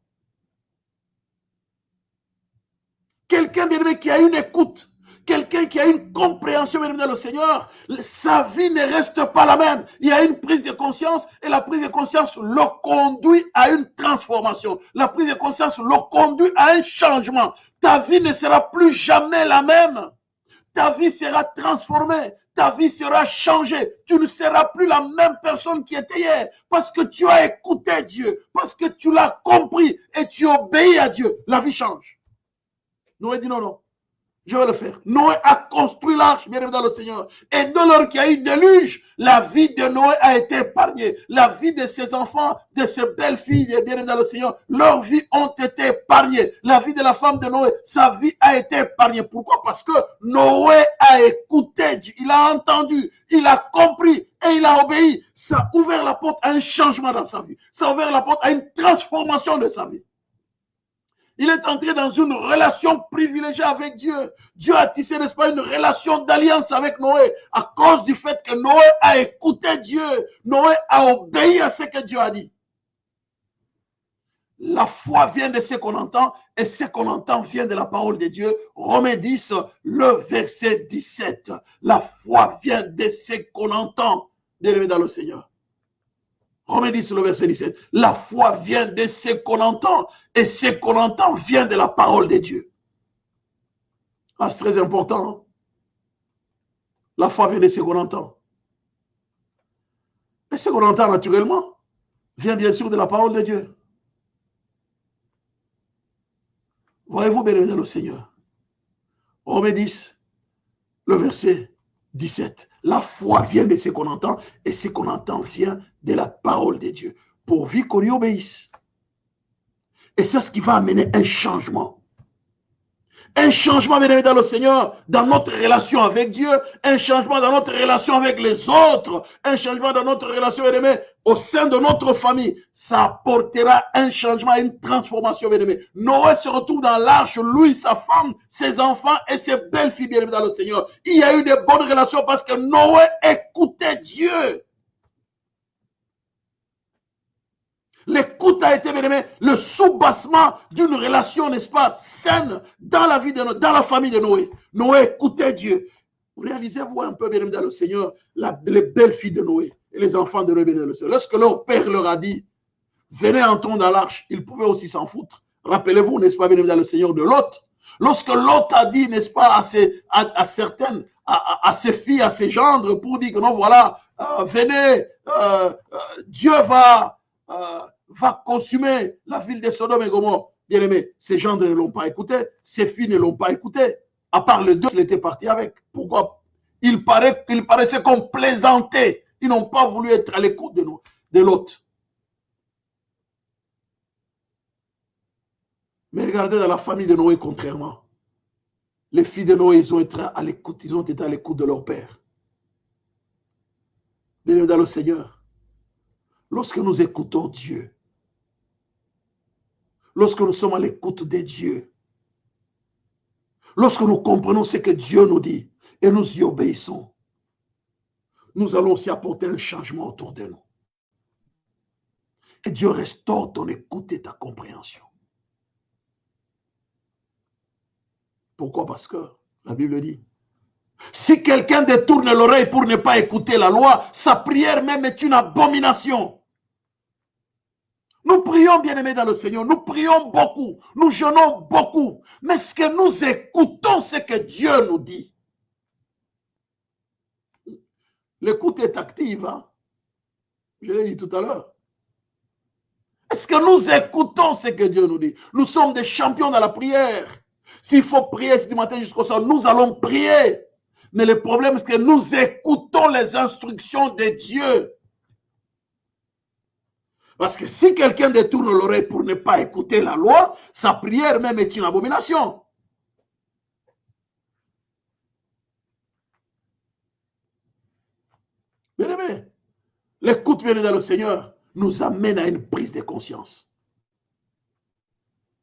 S1: Quelqu'un, bien-aimé, qui a une écoute, quelqu'un qui a une compréhension, bien-aimé, dans le Seigneur, sa vie ne reste pas la même. Il y a une prise de conscience et la prise de conscience le conduit à une transformation. La prise de conscience le conduit à un changement. Ta vie ne sera plus jamais la même. Ta vie sera transformée. Ta vie sera changée. Tu ne seras plus la même personne qui était hier parce que tu as écouté Dieu, parce que tu l'as compris et tu obéis à Dieu. La vie change. Noé dit non, non, je vais le faire. Noé a construit l'arche, bien évidemment, dans le Seigneur. Et dès lors qu'il y a eu déluge, la vie de Noé a été épargnée. La vie de ses enfants, de ses belles filles, bien évidemment, dans le Seigneur, leurs vies ont été épargnées. La vie de la femme de Noé, sa vie a été épargnée. Pourquoi? Parce que Noé a écouté Dieu, il a entendu, il a compris et il a obéi. Ça a ouvert la porte à un changement dans sa vie. Ça a ouvert la porte à une transformation de sa vie. Il est entré dans une relation privilégiée avec Dieu. Dieu a tissé, n'est-ce pas, une relation d'alliance avec Noé à cause du fait que Noé a écouté Dieu. Noé a obéi à ce que Dieu a dit. La foi vient de ce qu'on entend et ce qu'on entend vient de la parole de Dieu. Romains 10, le verset 17. La foi vient de ce qu'on entend, bien-aimé dans le Seigneur. Romains 10, le verset 17. La foi vient de ce qu'on entend et ce qu'on entend vient de la parole de Dieu. Ah, c'est très important. Hein? La foi vient de ce qu'on entend. Et ce qu'on entend naturellement vient bien sûr de la parole de Dieu. Voyez-vous, bien dans le Seigneur. Romains 10, le verset 17. La foi vient de ce qu'on entend et ce qu'on entend vient de la parole de Dieu. Pourvu qu'on y obéisse. Et c'est ce qui va amener un changement. Un changement, bien aimé, dans le Seigneur, dans notre relation avec Dieu, un changement dans notre relation avec les autres, un changement dans notre relation, bien aimé, au sein de notre famille. Ça apportera un changement, une transformation, bien aimé. Noé se retrouve dans l'arche, lui, sa femme, ses enfants et ses belles filles, bien aimé, dans le Seigneur. Il y a eu de bonnes relations parce que Noé écoutait Dieu. L'écoute a été, bien aimé, le soubassement d'une relation, n'est-ce pas, saine dans la vie de dans la famille de Noé. Noé écoutait Dieu. Réalisez-vous un peu, bien aimé, dans le Seigneur, les belles filles de Noé et les enfants de Noé, bien aimé, dans le Seigneur. Lorsque leur père leur a dit, venez entrons dans l'arche, ils pouvaient aussi s'en foutre. Rappelez-vous, n'est-ce pas, bien aimé, dans le Seigneur, de Lot. Lorsque Lot a dit, n'est-ce pas, à certaines, à ses filles, à ses gendres, pour dire que non, voilà, venez, Dieu va consumer la ville de Sodome et Gomorrhe. Bien aimé, ces gens ne l'ont pas écouté, ces filles ne l'ont pas écouté, à part les deux qu'il était parti avec. Pourquoi? Il paraissait qu'on plaisantait. Ils n'ont pas voulu être à l'écoute de l'autre. Mais regardez dans la famille de Noé, contrairement. Les filles de Noé, ils ont été à l'écoute. Ils ont été à l'écoute de leur père. Bien-aimés dans le Seigneur, lorsque nous écoutons Dieu, lorsque nous sommes à l'écoute de Dieu, lorsque nous comprenons ce que Dieu nous dit et nous y obéissons, nous allons aussi apporter un changement autour de nous. Que Dieu restaure ton écoute et ta compréhension. Pourquoi? Parce que la Bible dit, si quelqu'un détourne l'oreille pour ne pas écouter la loi, sa prière même est une abomination. Nous prions, bien-aimés dans le Seigneur, nous prions beaucoup, nous jeûnons beaucoup, mais ce que nous écoutons, c'est que Dieu nous dit. L'écoute est active, hein? Je l'ai dit tout à l'heure. Est-ce que nous écoutons ce que Dieu nous dit? Nous sommes des champions dans la prière. S'il faut prier du matin jusqu'au soir, nous allons prier. Mais le problème, c'est que nous écoutons les instructions de Dieu. Parce que si quelqu'un détourne l'oreille pour ne pas écouter la loi, sa prière même est une abomination. Bien aimé, l'écoute, bien dans le Seigneur, nous amène à une prise de conscience.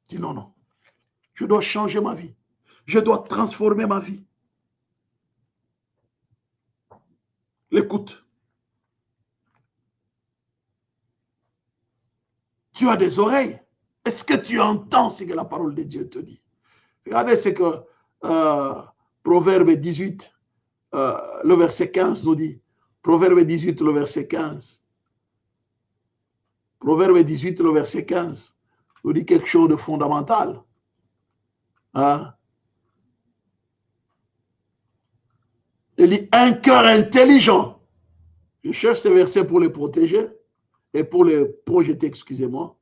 S1: Dis non, non, je dois changer ma vie. Je dois transformer ma vie. L'écoute. Tu as des oreilles. Est-ce que tu entends ce que la parole de Dieu te dit? Regardez ce que Proverbe 18, le verset 15 nous dit. Proverbe 18, le verset 15. Proverbe 18, le verset 15 nous dit quelque chose de fondamental. Hein? Il dit un cœur intelligent. Je cherche ces versets pour les protéger et pour les projeter, excusez-moi.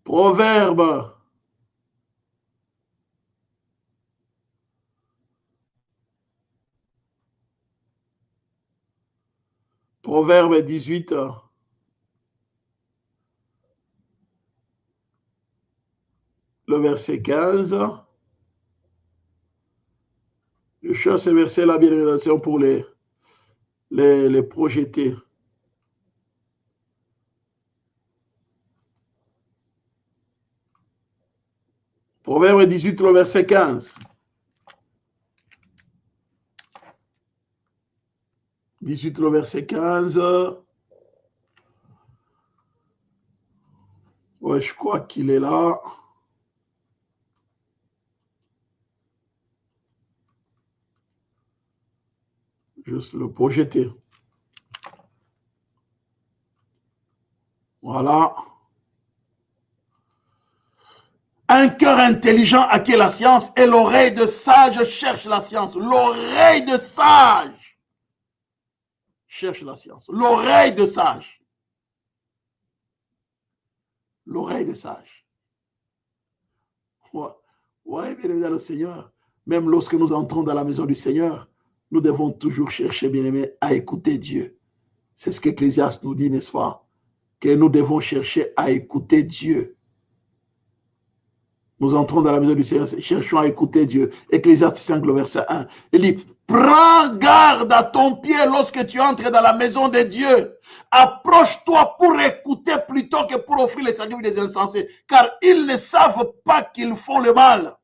S1: Proverbe. Proverbe 18. Le verset 15. Je cherche ces versets-là, bien évidemment, pour les projeter. Proverbe 18, le verset 15. 18, le verset 15. Ouais, je crois qu'il est là. Juste le projeter. Voilà. Un cœur intelligent acquiert la science et l'oreille de sage cherche la science. L'oreille de sage cherche la science. L'oreille de sage. L'oreille de sage. Ouais, bien aimé dans le Seigneur. Même lorsque nous entrons dans la maison du Seigneur, nous devons toujours chercher, bien aimé, à écouter Dieu. C'est ce qu'Ecclésiaste nous dit, n'est-ce pas? Que nous devons chercher à écouter Dieu. Nous entrons dans la maison du Seigneur, cherchons à écouter Dieu. Ecclésiaste 5, le verset 1. Il dit, prends garde à ton pied lorsque tu entres dans la maison de Dieu. Approche-toi pour écouter plutôt que pour offrir les sacrifices des insensés, car ils ne savent pas qu'ils font le mal.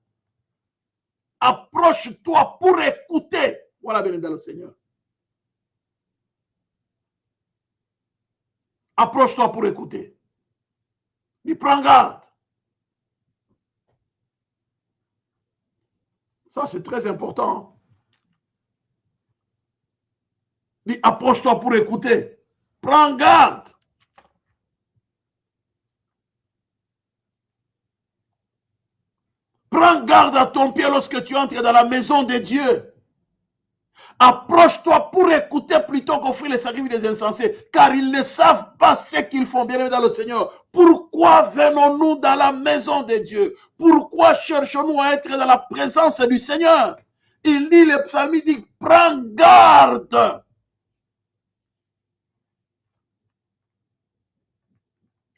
S1: Approche-toi pour écouter. Voilà, bien dans le Seigneur. Approche-toi pour écouter. Il prend garde. Ça, c'est très important. Dis, approche-toi pour écouter. Prends garde. Prends garde à ton pied lorsque tu entres dans la maison de Dieu. Approche-toi pour écouter plutôt qu'offrir les sacrifices des insensés, car ils ne savent pas ce qu'ils font, bien-aimés dans le Seigneur. Pourquoi venons-nous dans la maison de Dieu? Pourquoi cherchons-nous à être dans la présence du Seigneur? Il dit, le psalmiste dit, prends garde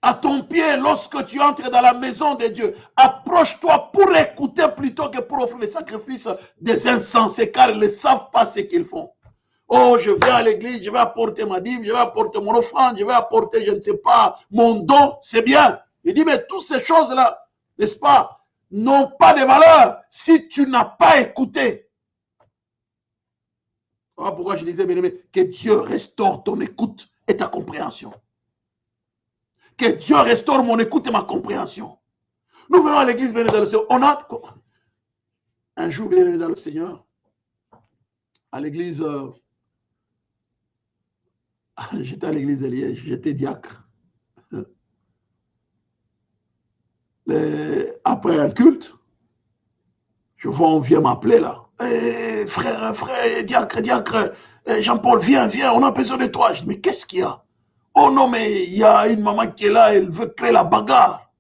S1: à ton pied lorsque tu entres dans la maison de Dieu. Approche-toi pour écouter plutôt que pour offrir les sacrifices des insensés, car ils ne savent pas ce qu'ils font. Oh, je viens à l'église, je vais apporter ma dîme, je vais apporter mon offrande, je vais apporter, je ne sais pas, mon don, c'est bien. Il dit, mais toutes ces choses-là, n'est-ce pas, n'ont pas de valeur si tu n'as pas écouté. Voilà pourquoi je disais, bien aimé, que Dieu restaure ton écoute et ta compréhension. Que Dieu restaure mon écoute et ma compréhension. Nous venons à l'église, bien aimé dans le Seigneur. On a un jour, bien aimé dans le Seigneur, à l'église, j'étais à l'église de Liège, j'étais diacre. Après un culte, je vois, on vient m'appeler là. Hey, frère, diacre, Jean-Paul, viens, on a besoin de toi. Je dis, mais qu'est-ce qu'il y a? Oh non, mais il y a une maman qui est là, elle veut créer la bagarre.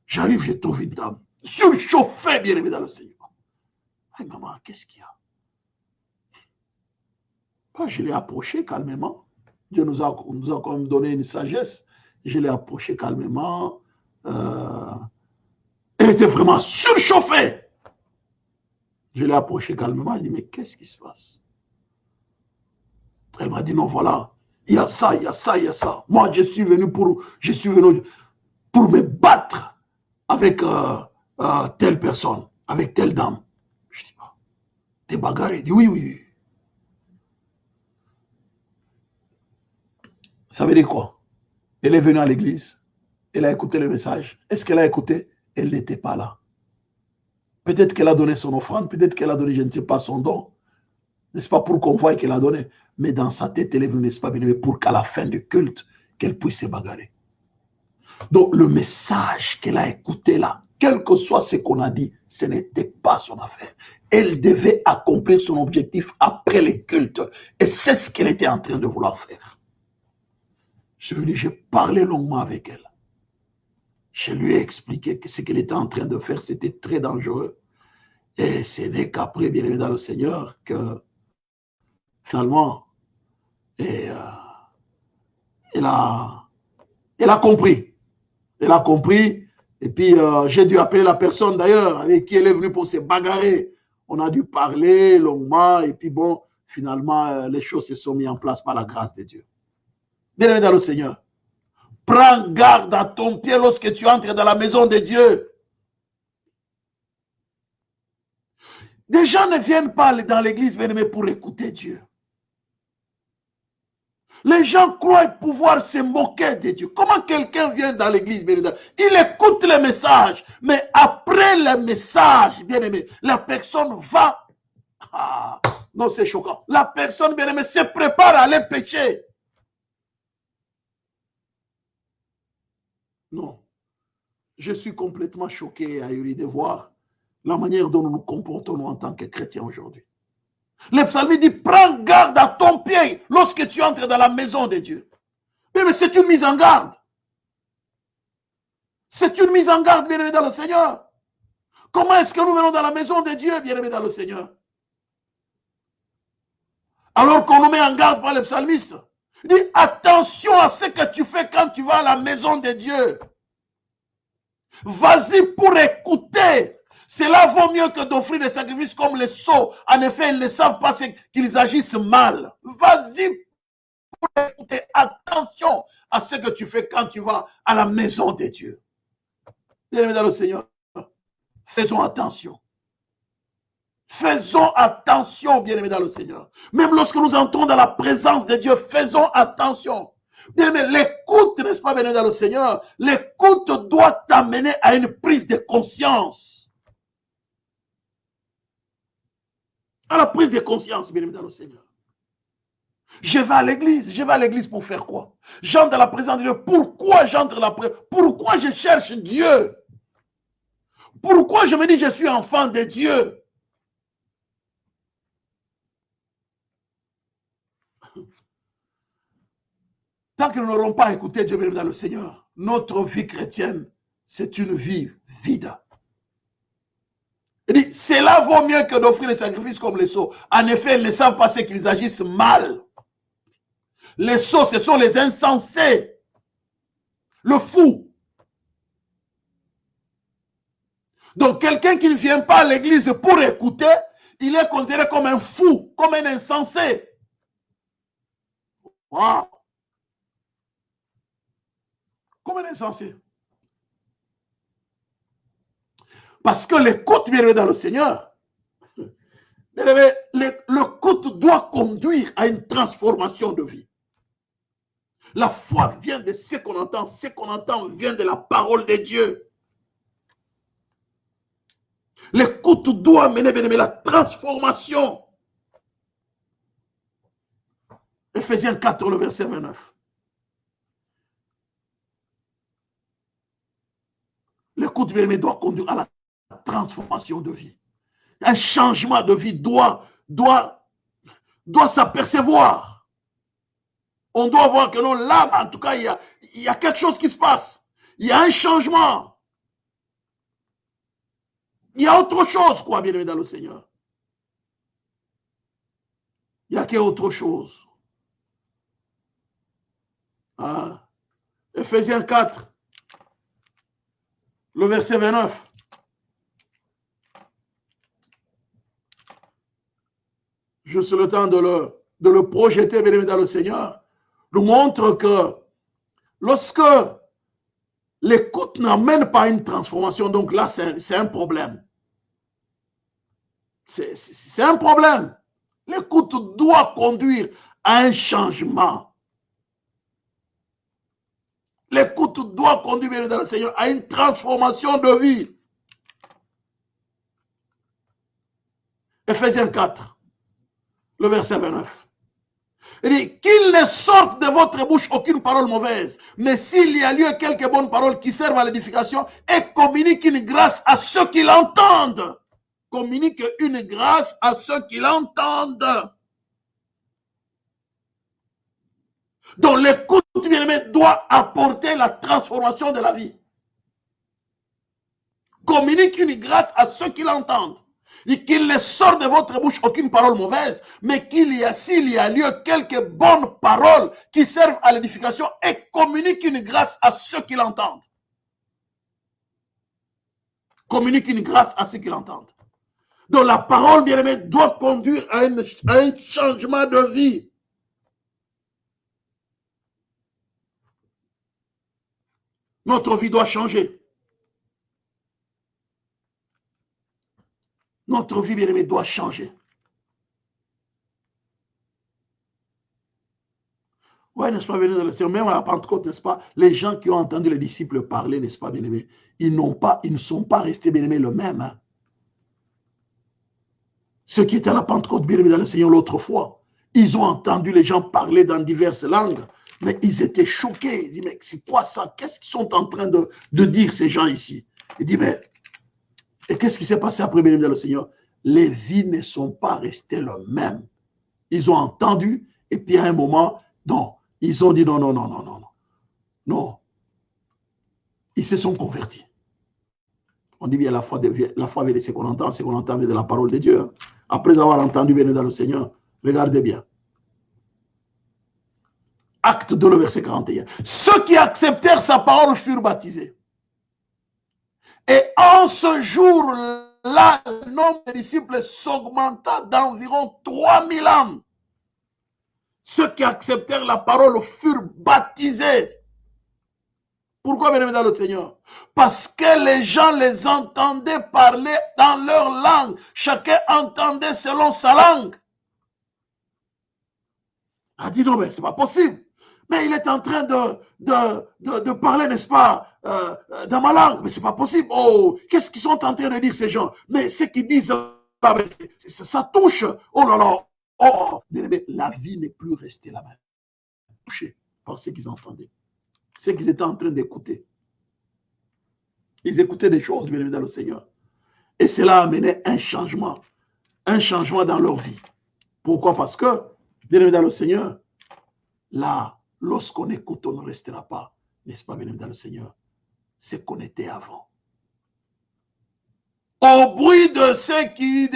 S1: J'arrive, je trouve une dame, surchauffée, bien aimé dans le Seigneur. Hey, maman, qu'est-ce qu'il y a? Je l'ai approché calmement. Dieu nous a quand même donné une sagesse. Je l'ai approché calmement. Elle était vraiment surchauffée. Je l'ai approché calmement. Je lui ai dit, mais qu'est-ce qui se passe? Elle m'a dit, non, voilà, il y a ça, il y a ça, il y a ça. Moi, je suis venu pour me battre avec telle personne, avec telle dame. Je dis, t'es bagarré? Il dit, oui. Ça veut dire quoi? Elle est venue à l'église, elle a écouté le message. Est-ce qu'elle a écouté? Elle n'était pas là. Peut-être qu'elle a donné son offrande, peut-être qu'elle a donné, je ne sais pas, son don. N'est-ce pas, pour qu'on voie qu'elle a donné. Mais dans sa tête, elle est venue, n'est-ce pas, pour qu'à la fin du culte, qu'elle puisse se bagarrer. Donc, le message qu'elle a écouté là, quel que soit ce qu'on a dit, ce n'était pas son affaire. Elle devait accomplir son objectif après les cultes. Et c'est ce qu'elle était en train de vouloir faire. Je lui ai dit, j'ai parlé longuement avec elle. Je lui ai expliqué que ce qu'elle était en train de faire, c'était très dangereux. Et ce n'est qu'après, bien aimé dans le Seigneur, que finalement, elle a compris. Elle a compris. Et puis, j'ai dû appeler la personne d'ailleurs avec qui elle est venue pour se bagarrer. On a dû parler longuement. Et puis bon, finalement, les choses se sont mises en place par la grâce de Dieu. Bien aimé dans le Seigneur, prends garde à ton pied lorsque tu entres dans la maison de Dieu. Des gens ne viennent pas dans l'église, bien aimé, pour écouter Dieu. Les gens croient pouvoir se moquer de Dieu. Comment quelqu'un vient dans l'église, bien aimé, il écoute le message, mais après le message, bien aimé, la personne va... Ah, non, c'est choquant. La personne, bien aimé, se prépare à aller pécher. Non. Je suis complètement choqué et ahuri de voir la manière dont nous nous comportons en tant que chrétiens aujourd'hui. Le psalmiste dit, prends garde à ton pied lorsque tu entres dans la maison de Dieu. Mais c'est une mise en garde. C'est une mise en garde, bien-aimé dans le Seigneur. Comment est-ce que nous venons dans la maison de Dieu, bien-aimé dans le Seigneur? Alors qu'on nous met en garde par le psalmiste. Il dit, attention à ce que tu fais quand tu vas à la maison de Dieu. Vas-y pour écouter. Cela vaut mieux que d'offrir des sacrifices comme les sots. En effet, ils ne savent pas qu'ils agissent mal. Vas-y pour écouter. Attention à ce que tu fais quand tu vas à la maison de Dieu. Bien-aimés dans le Seigneur, faisons attention. Faisons attention, bien-aimés dans le Seigneur. Même lorsque nous entrons dans la présence de Dieu, faisons attention. Bien-aimés, l'écoute, n'est-ce pas, bien-aimés dans le Seigneur, l'écoute doit t'amener à une prise de conscience. À la prise de conscience, bien-aimés dans le Seigneur. Je vais à l'église pour faire quoi? J'entre dans la présence de Dieu. Pourquoi j'entre dans la présence? Pourquoi je cherche Dieu? Pourquoi je me dis je suis enfant de Dieu? Tant que nous n'aurons pas écouté Dieu bien dans le Seigneur, notre vie chrétienne, c'est une vie vide. Il dit, cela vaut mieux que d'offrir des sacrifices comme les sots. En effet, ils ne savent pas ce qu'ils agissent mal. Les sots, ce sont les insensés. Le fou. Donc, quelqu'un qui ne vient pas à l'église pour écouter, il est considéré comme un fou, comme un insensé. Wow. Comme un insensé. Parce que l'écoute, bien aimé dans le Seigneur, l'écoute doit conduire à une transformation de vie. La foi vient de ce qu'on entend. Ce qu'on entend vient de la parole de Dieu. L'écoute doit mener, bien aimé, la transformation. Ephésiens 4, le verset 29. L'écoute, bien aimé, doit conduire à la transformation de vie. Un changement de vie doit s'apercevoir. On doit voir que non, là, en tout cas, il y a quelque chose qui se passe. Il y a un changement. Il y a autre chose, quoi, bien aimé dans le Seigneur. Il y a qu'autre chose. Ah. Ephésiens 4, le verset 29. Juste le temps de le projeter, bien aimé dans le Seigneur, nous montre que lorsque l'écoute n'amène pas une transformation, donc là, c'est un problème. C'est un problème. L'écoute doit conduire à un changement. L'écoute doit conduire, bien aimé dans le Seigneur, à une transformation de vie. Ephésiens 4, le verset 29. Il dit, qu'il ne sorte de votre bouche aucune parole mauvaise, mais s'il y a lieu quelques bonnes paroles qui servent à l'édification, et communique une grâce à ceux qui l'entendent. Communique une grâce à ceux qui l'entendent. Donc l'écoute, bien-aimé, doit apporter la transformation de la vie. Communique une grâce à ceux qui l'entendent. Et qu'il ne sorte de votre bouche aucune parole mauvaise, mais s'il y a lieu quelques bonnes paroles qui servent à l'édification, et communique une grâce à ceux qui l'entendent. Communique une grâce à ceux qui l'entendent. Donc la parole, bien-aimé, doit conduire à un changement de vie. Notre vie doit changer. Notre vie, bien-aimé, doit changer. Oui, n'est-ce pas, bien-aimé, même à la Pentecôte, n'est-ce pas, les gens qui ont entendu les disciples parler, n'est-ce pas, bien-aimé, ils ne sont pas restés, bien-aimé, le même. Hein. Ceux qui étaient à la Pentecôte, bien-aimé, dans le Seigneur l'autre fois, ils ont entendu les gens parler dans diverses langues, mais ils étaient choqués. Ils disent, mais c'est quoi ça? Qu'est-ce qu'ils sont en train de dire, ces gens ici? Ils disent, mais, et qu'est-ce qui s'est passé après, bien-aimé, dans le Seigneur? Les vies ne sont pas restées les mêmes. Ils ont entendu, et puis à un moment, non, ils ont dit non, non, non, non, non, non. Non. Ils se sont convertis. On dit bien la foi vient de ce qu'on entend vient de la parole de Dieu. Après avoir entendu bien dans le Seigneur, regardez bien. Acte 2, le verset 41. Ceux qui acceptèrent sa parole furent baptisés. Et en ce jour-là, le nombre de disciples s'augmenta d'environ 3000 âmes. Ceux qui acceptèrent la parole furent baptisés. Pourquoi, bien aimé dans le Seigneur? Parce que les gens les entendaient parler dans leur langue. Chacun entendait selon sa langue. Il a dit non, mais c'est pas possible. Mais il est en train de parler, n'est-ce pas, dans ma langue. Mais c'est pas possible. Oh, qu'est-ce qu'ils sont en train de dire ces gens? Mais ce qu'ils disent, ça touche. Oh là là. Oh, bien aimé, la vie n'est plus restée la même. Touchée par ce qu'ils entendaient. Ce qu'ils étaient en train d'écouter. Ils écoutaient des choses, bien aimé, dans le Seigneur. Et cela a amené un changement dans leur vie. Pourquoi? Parce que Bien-aimés dans le Seigneur, là, lorsqu'on écoute, on ne restera pas, n'est-ce pas, bien-aimés dans le Seigneur, c'est qu'on était avant. Au bruit de ce qui,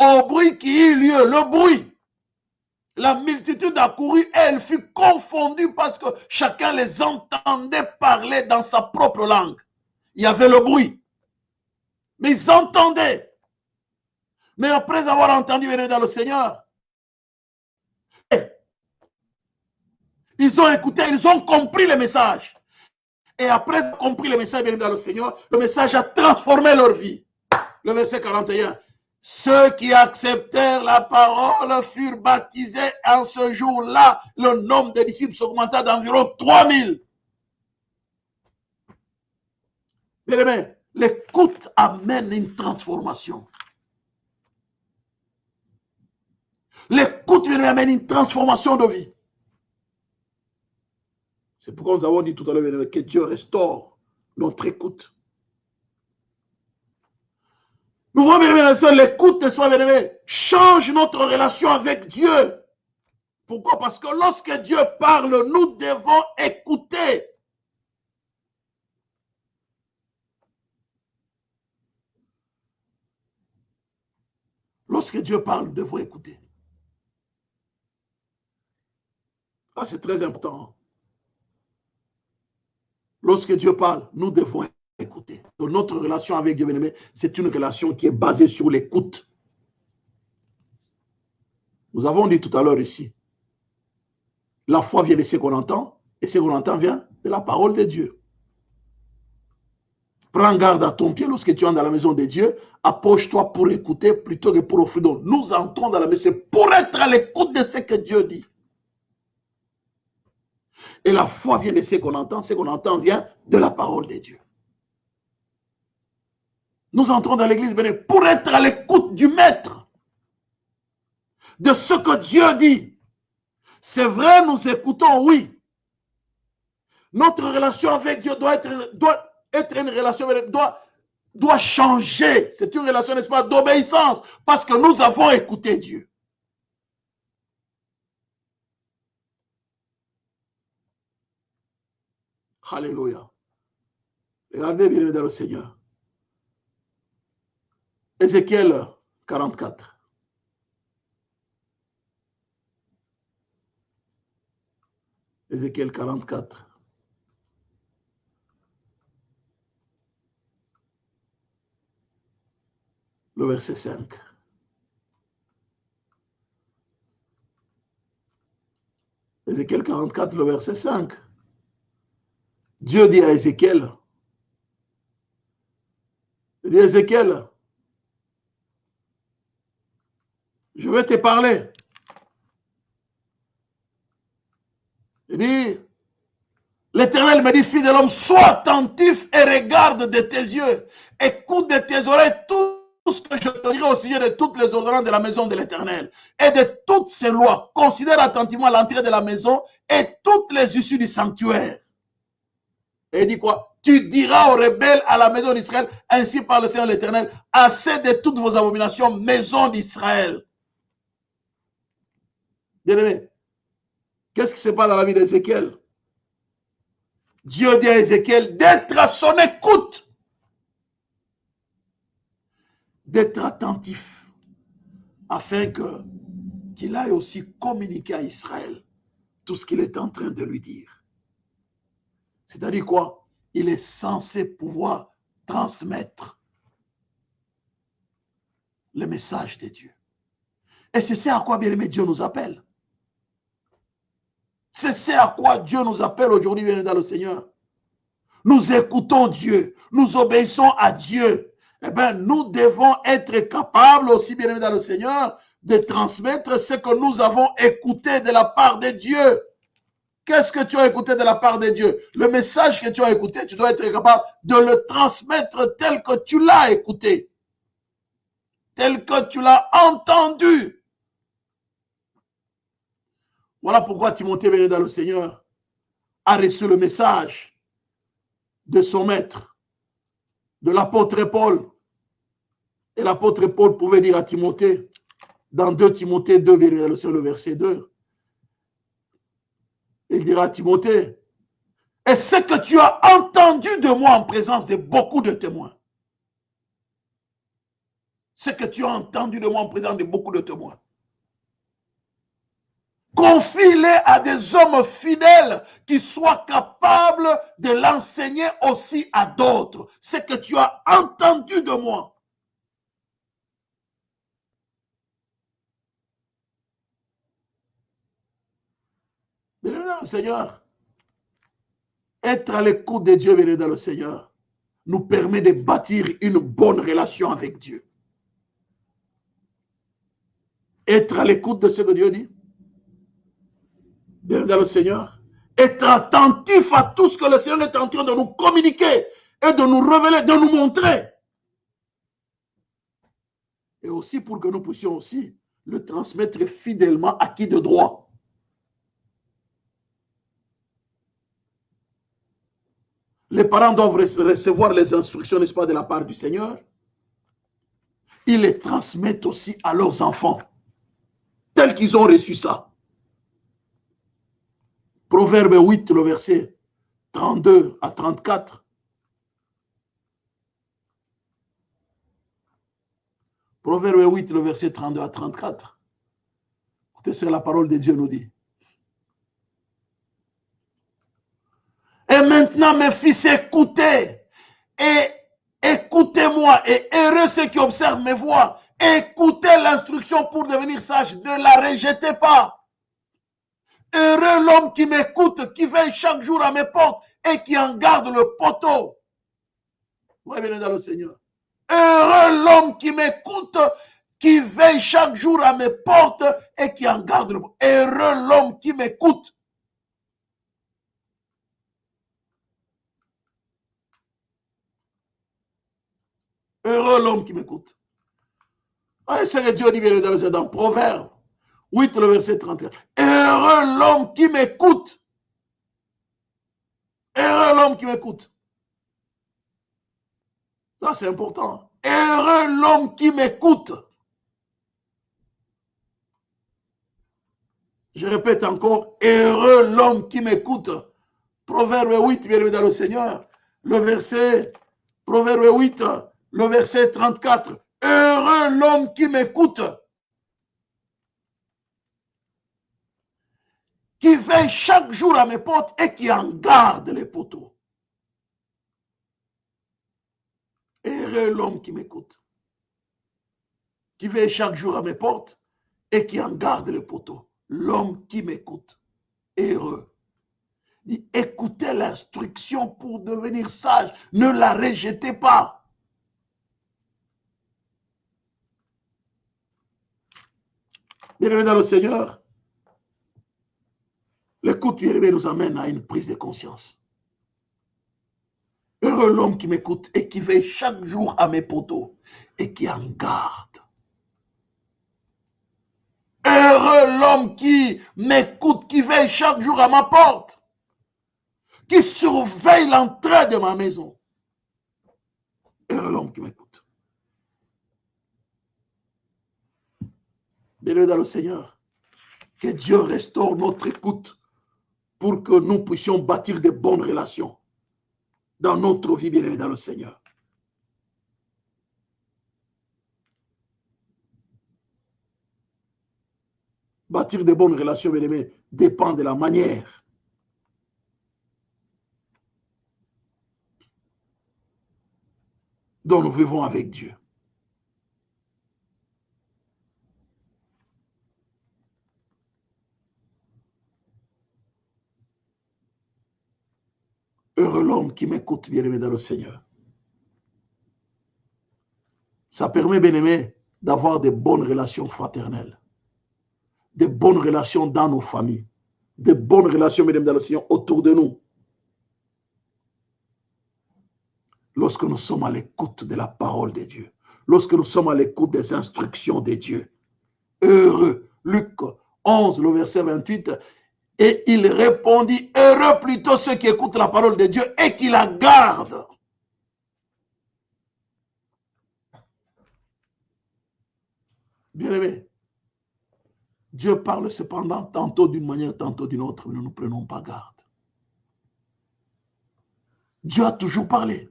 S1: au bruit qui eut lieu, le bruit, la multitude accourut et elle fut confondue parce que chacun les entendait parler dans sa propre langue. Il y avait le bruit, mais ils entendaient. Mais après avoir entendu venir dans le Seigneur, ils ont écouté, ils ont compris le message. Et après avoir compris le message venir dans le Seigneur, le message a transformé leur vie. Le verset 41. Ceux qui acceptèrent la parole furent baptisés. En ce jour-là, le nombre de disciples s'augmenta d'environ 3000. Bien-aimés, l'écoute amène une transformation. L'écoute amène une transformation de vie. C'est pourquoi nous avons dit tout à l'heure que Dieu restaure notre écoute. Nous voyons, bien aimé, l'écoute, n'est-ce pas, bien aimé, change notre relation avec Dieu. Pourquoi? Parce que lorsque Dieu parle, nous devons écouter. Lorsque Dieu parle, nous devons écouter. Ah, c'est très important. Lorsque Dieu parle, nous devons écouter. Donc, notre relation avec Dieu, bien-aimé, c'est une relation qui est basée sur l'écoute. Nous avons dit tout à l'heure ici, la foi vient de ce qu'on entend, et ce qu'on entend vient de la parole de Dieu. Prends garde à ton pied lorsque tu entres dans la maison de Dieu, approche-toi pour écouter plutôt que pour offrir. Donc, nous entrons dans la maison pour être à l'écoute de ce que Dieu dit. Et la foi vient de ce qu'on entend vient de la parole de Dieu. Nous entrons dans l'église pour être à l'écoute du Maître, de ce que Dieu dit. C'est vrai, nous écoutons, oui. Notre relation avec Dieu doit être une relation, doit changer. C'est une relation, n'est-ce pas, d'obéissance, parce que nous avons écouté Dieu. Alléluia. Regardez bien dans le Seigneur. Ézéchiel 44. Ézéchiel 44. Le verset 5. Ézéchiel 44, le verset 5. Dieu dit à Ézéchiel, il dit, Ézéchiel, je vais te parler. Il dit, l'Éternel me dit, fils de l'homme, sois attentif et regarde de tes yeux, écoute de tes oreilles tout ce que je te dirai au sujet de toutes les ordonnances de la maison de l'Éternel et de toutes ses lois. Considère attentivement l'entrée de la maison et toutes les issues du sanctuaire. Et il dit quoi? Tu diras aux rebelles à la maison d'Israël, ainsi par le Seigneur l'Éternel, assez de toutes vos abominations, maison d'Israël. Bien-aimé, qu'est-ce qui se passe dans la vie d'Ézéchiel? Dieu dit à Ézéchiel d'être à son écoute, d'être attentif, afin qu'il aille aussi communiquer à Israël tout ce qu'il est en train de lui dire. C'est-à-dire quoi? Il est censé pouvoir transmettre le message de Dieu. Et c'est ce à quoi, bien aimé, Dieu nous appelle. C'est ce à quoi Dieu nous appelle aujourd'hui, bien aimé, dans le Seigneur. Nous écoutons Dieu, nous obéissons à Dieu. Eh bien, nous devons être capables aussi, bien aimé, dans le Seigneur, de transmettre ce que nous avons écouté de la part de Dieu. Qu'est-ce que tu as écouté de la part de Dieu? Le message que tu as écouté, tu dois être capable de le transmettre tel que tu l'as écouté, tel que tu l'as entendu. Voilà pourquoi Timothée, bien dans le Seigneur, a reçu le message de son maître, de l'apôtre Paul. Et l'apôtre Paul pouvait dire à Timothée, dans 2 Timothée 2, bien dans le verset 2, Il dira à Timothée, et ce que tu as entendu de moi en présence de beaucoup de témoins. Ce que tu as entendu de moi en présence de beaucoup de témoins. Confie-les à des hommes fidèles qui soient capables de l'enseigner aussi à d'autres. Ce que tu as entendu de moi. Bien-aimés dans le Seigneur, être à l'écoute de Dieu, bien-aimés dans le Seigneur, nous permet de bâtir une bonne relation avec Dieu. Être à l'écoute de ce que Dieu dit, bien dans le Seigneur, être attentif à tout ce que le Seigneur est en train de nous communiquer et de nous révéler, de nous montrer. Et aussi pour que nous puissions aussi le transmettre fidèlement à qui de droit. Les parents doivent recevoir les instructions, n'est-ce pas, de la part du Seigneur. Ils les transmettent aussi à leurs enfants, tels qu'ils ont reçu ça. Proverbe 8, le verset 32 à 34. Proverbe 8, le verset 32 à 34. Écoutez ce que la parole de Dieu nous dit. Et maintenant, mes fils, écoutez, et écoutez-moi, et heureux ceux qui observent mes voix. Écoutez l'instruction pour devenir sage, ne la rejetez pas. Heureux l'homme qui m'écoute, qui veille chaque jour à mes portes et qui en garde le poteau. Oui, bien dans le Seigneur. Heureux l'homme qui m'écoute, qui veille chaque jour à mes portes et qui en garde le poteau. Heureux l'homme qui m'écoute. Heureux l'homme qui m'écoute. C'est que Dieu dit bien dans Proverbe 8, le verset 34. Heureux l'homme qui m'écoute. Heureux l'homme qui m'écoute. Ça, c'est important. Heureux l'homme qui m'écoute. Je répète encore, heureux l'homme qui m'écoute. Proverbe 8, bien dans le Seigneur. Le verset, Proverbe 8, le verset 34. Heureux l'homme qui m'écoute. Qui veille chaque jour à mes portes et qui en garde les poteaux. Heureux l'homme qui m'écoute. Qui veille chaque jour à mes portes et qui en garde les poteaux. L'homme qui m'écoute. Heureux. Dit, écoutez l'instruction pour devenir sage. Ne la rejetez pas. Bien-aimés dans le Seigneur, l'écoute, bien-aimé, nous amène à une prise de conscience. Heureux l'homme qui m'écoute et qui veille chaque jour à mes poteaux et qui en garde. Heureux l'homme qui m'écoute, qui veille chaque jour à ma porte, qui surveille l'entrée de ma maison. Heureux l'homme qui m'écoute. Bien-aimé dans le Seigneur, que Dieu restaure notre écoute pour que nous puissions bâtir de bonnes relations dans notre vie, bien-aimé dans le Seigneur. Bâtir de bonnes relations, bien-aimé, dépend de la manière dont nous vivons avec Dieu. Heureux l'homme qui m'écoute, bien-aimé dans le Seigneur. Ça permet, bien-aimé, d'avoir de bonnes relations fraternelles, de bonnes relations dans nos familles, de bonnes relations, bien-aimé dans le Seigneur, autour de nous. Lorsque nous sommes à l'écoute de la parole de Dieu, lorsque nous sommes à l'écoute des instructions de Dieu. Heureux, Luc 11, le verset 28, et il répondit, heureux plutôt ceux qui écoutent la parole de Dieu et qui la gardent. Bien-aimé, Dieu parle cependant tantôt d'une manière, tantôt d'une autre, mais nous ne prenons pas garde. Dieu a toujours parlé.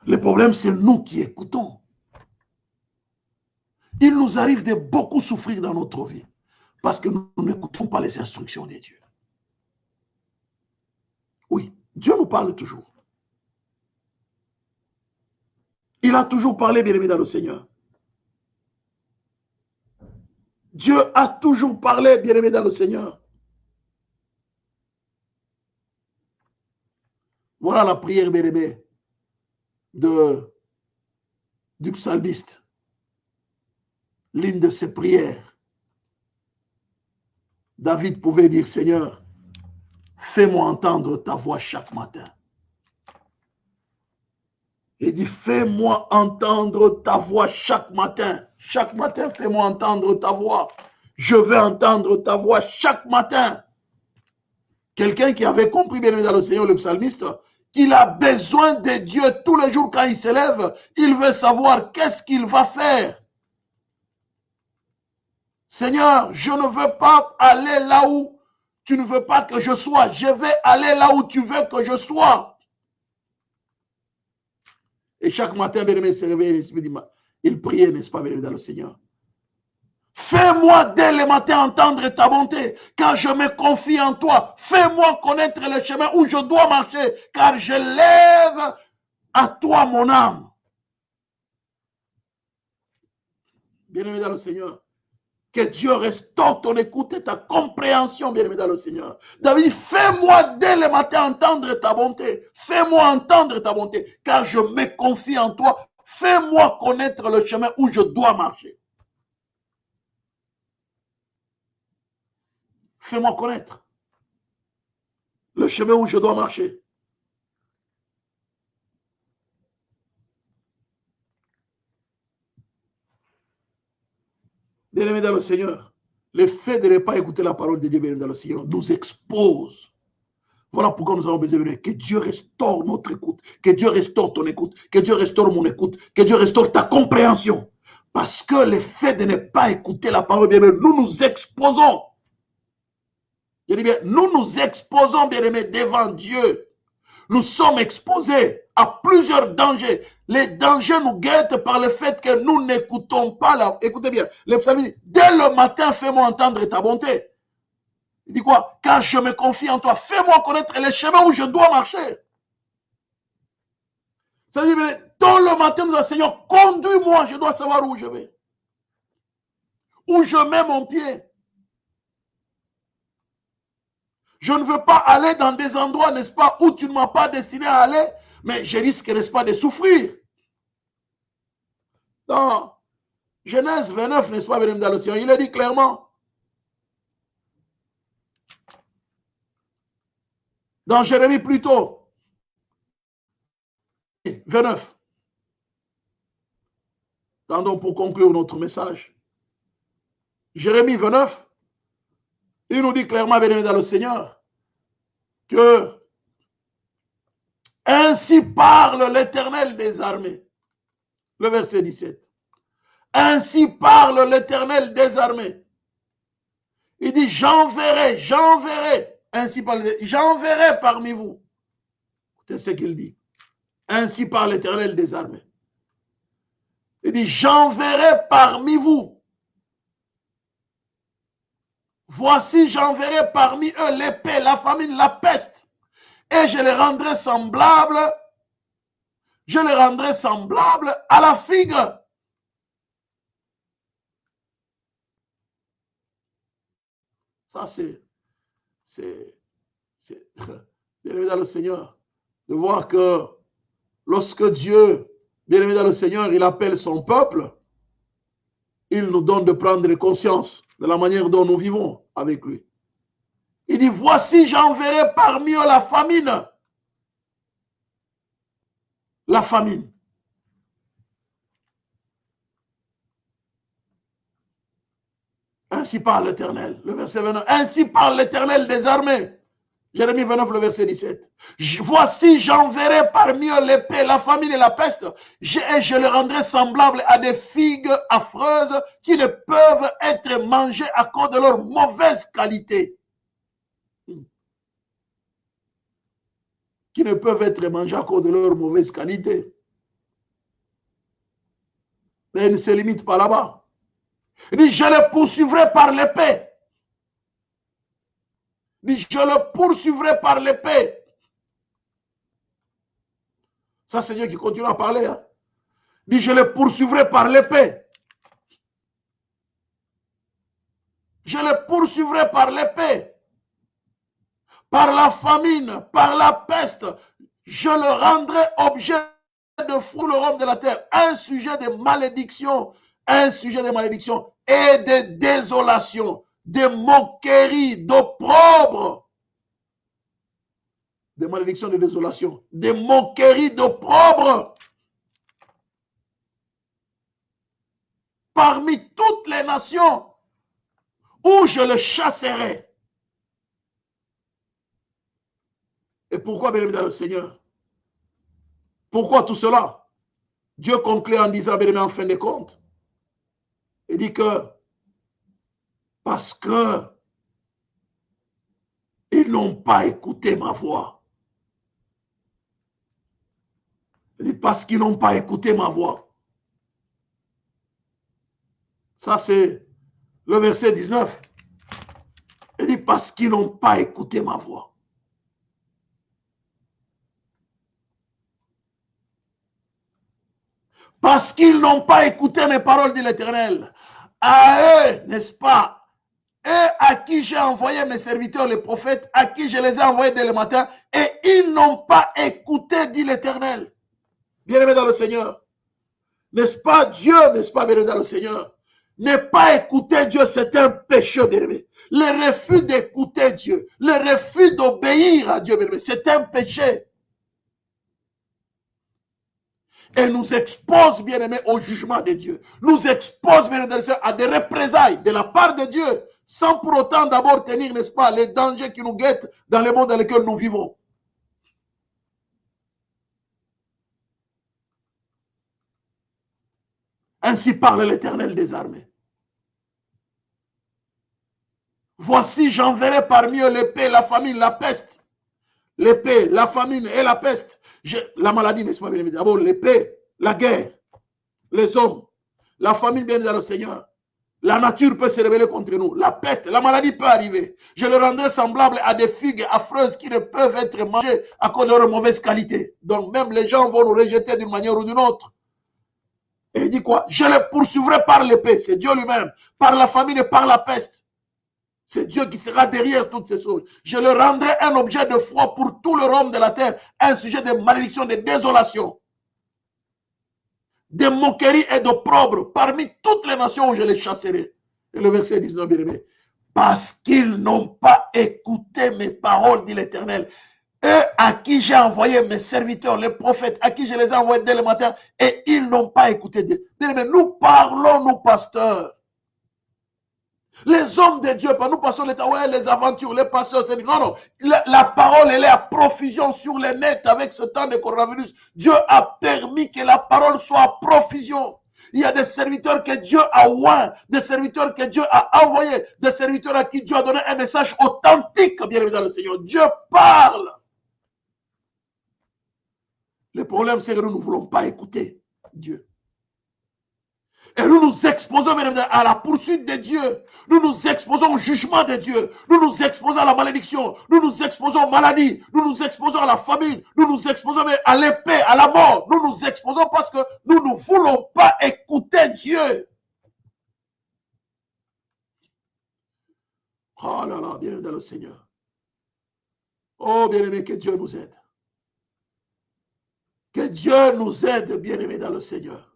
S1: Le problème, c'est nous qui écoutons. Il nous arrive de beaucoup souffrir dans notre vie parce que nous n'écoutons pas les instructions de Dieu. Oui, Dieu nous parle toujours. Il a toujours parlé, bien-aimé dans le Seigneur. Dieu a toujours parlé, bien-aimé dans le Seigneur. Voilà la prière, bien-aimé, du psalmiste. L'une de ses prières. David pouvait dire, Seigneur, fais-moi entendre ta voix chaque matin. Il dit, fais-moi entendre ta voix chaque matin. Chaque matin, fais-moi entendre ta voix. Je veux entendre ta voix chaque matin. Quelqu'un qui avait compris, bien aimé dans le Seigneur, le psalmiste, qu'il a besoin de Dieu tous les jours quand il se lève, il veut savoir qu'est-ce qu'il va faire. Seigneur, je ne veux pas aller là où tu ne veux pas que je sois. Je vais aller là où tu veux que je sois. Et chaque matin, bien-aimé, il se réveillait, il priait, n'est-ce pas, bien-aimé, dans le Seigneur. Fais-moi dès le matin entendre ta bonté, car je me confie en toi. Fais-moi connaître le chemin où je dois marcher, car je lève à toi mon âme. Bien-aimé dans le Seigneur, que Dieu restaure ton écoute et ta compréhension, bien-aimé dans le Seigneur. David, fais-moi dès le matin entendre ta bonté. Fais-moi entendre ta bonté, car je me confie en toi. Fais-moi connaître le chemin où je dois marcher. Fais-moi connaître le chemin où je dois marcher. Bien-aimé dans le Seigneur, le fait de ne pas écouter la parole de Dieu, bien-aimé dans le Seigneur, nous expose. Voilà pourquoi nous avons besoin de que Dieu restaure notre écoute, que Dieu restaure ton écoute, que Dieu restaure mon écoute, que Dieu restaure ta compréhension. Parce que le fait de ne pas écouter la parole, bien-aimé, nous nous exposons. Je dis bien, nous nous exposons, bien-aimé, devant Dieu. Nous sommes exposés à plusieurs dangers. Les dangers nous guettent par le fait que nous n'écoutons pas la... Écoutez bien, le psalmiste dit, dès le matin, fais-moi entendre ta bonté. Il dit quoi? Car je me confie en toi, fais-moi connaître les chemins où je dois marcher. Ça veut dire, dans le matin, nous disons, Seigneur, conduis-moi, je dois savoir où je vais. Où je mets mon pied. Je ne veux pas aller dans des endroits, n'est-ce pas, où tu ne m'as pas destiné à aller, mais je risque, n'est-ce pas, de souffrir. Dans Genèse 29, n'est-ce pas, mesdames, dans le Seigneur, il a dit clairement, dans Jérémie plutôt, 29. Tendons pour conclure notre message. Jérémie 29, il nous dit clairement, mesdames, dans le Seigneur, que ainsi parle l'Éternel des armées. Le verset 17. Ainsi parle l'Éternel des armées. Il dit, j'enverrai, ainsi parle, j'enverrai parmi vous. C'est ce qu'il dit. Ainsi parle l'Éternel des armées. Il dit, j'enverrai parmi vous. Voici, j'enverrai parmi eux l'épée, la famine, la peste. Et je les rendrai semblables. Je les rendrai semblables à la figue. Ça, c'est bien-aimé dans le Seigneur, de voir que lorsque Dieu, bien-aimé dans le Seigneur, il appelle son peuple, il nous donne de prendre conscience de la manière dont nous vivons avec lui. Il dit, voici, j'enverrai parmi eux la famine. La famine. Ainsi parle l'Éternel. Le verset 29. Ainsi parle l'Éternel des armées. Jérémie 29, le verset 17. Voici, j'enverrai parmi eux l'épée, la famine et la peste, et je les rendrai semblables à des figues affreuses qui ne peuvent être mangées à cause de leur mauvaise qualité. Qui ne peuvent être mangées à cause de leur mauvaise qualité. Mais il ne se limite pas là-bas. Il dit, je les poursuivrai par l'épée. Il dit, je le poursuivrai par l'épée. Ça, c'est Dieu qui continue à parler. Hein. Il dit, je les poursuivrai par l'épée. Je les poursuivrai par l'épée. Par la famine, par la peste. Je le rendrai objet de fou le rhum de la terre. Un sujet de malédiction. Un sujet de malédiction et de désolation. De moquerie, d'opprobre. Des malédictions de désolation, des moqueries d'opprobre. Parmi toutes les nations où je le chasserai. Et pourquoi, bien-aimé dans le Seigneur? Pourquoi tout cela? Dieu conclut en disant, bien-aimé, en fin de compte, il dit que parce que ils n'ont pas écouté ma voix. Il dit parce qu'ils n'ont pas écouté ma voix. Ça, c'est le verset 19. Il dit parce qu'ils n'ont pas écouté ma voix. Parce qu'ils n'ont pas écouté mes paroles, dit l'Éternel. À eux, n'est-ce pas, eux à qui j'ai envoyé mes serviteurs, les prophètes, à qui je les ai envoyés dès le matin, et ils n'ont pas écouté, dit l'Éternel. Bien-aimé dans le Seigneur, n'est-ce pas Dieu, n'est-ce pas, bien-aimé dans le Seigneur? Ne pas écouter Dieu, c'est un péché, bien-aimé. Le refus d'écouter Dieu, le refus d'obéir à Dieu, bien-aimé, c'est un péché. Et nous expose, bien-aimé, au jugement de Dieu. Nous expose, bien-aimé, à des représailles de la part de Dieu, sans pour autant d'abord tenir, n'est-ce pas, les dangers qui nous guettent dans le monde dans lequel nous vivons. Ainsi parle l'Éternel des armées. Voici, j'enverrai parmi eux l'épée, la famine, la peste. L'épée, la famine et la peste. La maladie, n'est-ce pas, bien évidemment. D'abord, l'épée, la guerre, les hommes, la famine, bien dans le Seigneur. La nature peut se révéler contre nous. La peste, la maladie peut arriver. Je le rendrai semblable à des figues affreuses qui ne peuvent être mangées à cause de leur mauvaise qualité. Donc, même les gens vont nous rejeter d'une manière ou d'une autre. Et il dit quoi? Je les poursuivrai par l'épée. C'est Dieu lui-même. Par la famine et par la peste. C'est Dieu qui sera derrière toutes ces choses. Je le rendrai un objet de foi pour tout le royaume de la terre, un sujet de malédiction, de désolation, de moquerie et d'opprobre parmi toutes les nations où je les chasserai. Et le verset 19, bien aimé. Parce qu'ils n'ont pas écouté mes paroles, dit l'Éternel. Eux à qui j'ai envoyé mes serviteurs, les prophètes, à qui je les ai envoyés dès le matin, et ils n'ont pas écouté Dieu. Bien aimé, nous parlons, nous pasteurs. Les hommes de Dieu, nous passons les temps, ouais, les aventures, les pasteurs, c'est non, non. La parole, elle est à profusion sur les nets avec ce temps de coronavirus. Dieu a permis que la parole soit à profusion. Il y a des serviteurs que Dieu a oint, des serviteurs que Dieu a envoyés, des serviteurs à qui Dieu a donné un message authentique, bien évidemment, le Seigneur. Dieu parle. Le problème, c'est que nous ne voulons pas écouter Dieu. Et nous nous exposons à la poursuite de Dieu. Nous nous exposons au jugement de Dieu. Nous nous exposons à la malédiction. Nous nous exposons aux maladies. Nous nous exposons à la famine. Nous nous exposons à l'épée, à la mort. Nous nous exposons parce que nous ne voulons pas écouter Dieu. Oh là là, bien-aimé dans le Seigneur. Oh bien-aimé, que Dieu nous aide. Que Dieu nous aide, bien-aimé dans le Seigneur.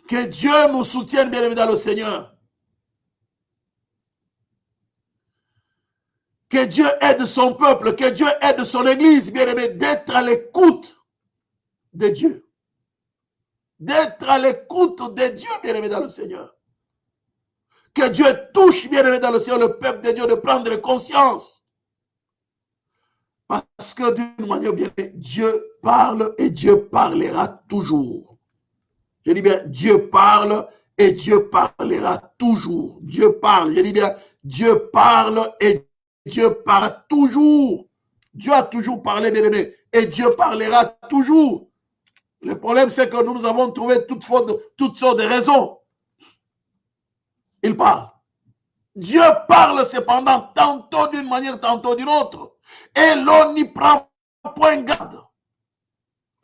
S1: Que Dieu nous soutienne, bien-aimé dans le Seigneur. Que Dieu aide son peuple, que Dieu aide son église, bien-aimé, d'être à l'écoute de Dieu. D'être à l'écoute de Dieu, bien-aimé dans le Seigneur. Que Dieu touche, bien aimé dans le Seigneur, le peuple de Dieu, de prendre conscience. Parce que d'une manière bien aimée, Dieu parle et Dieu parlera toujours. Je dis bien, Dieu parle et Dieu parlera toujours. Dieu parle, je dis bien, Dieu parle et Dieu parle toujours. Dieu a toujours parlé, bien aimé, et Dieu parlera toujours. Le problème, c'est que nous avons trouvé toutes sortes de raisons. Il parle. Dieu parle cependant, tantôt d'une manière, tantôt d'une autre. Et l'on n'y prend point garde.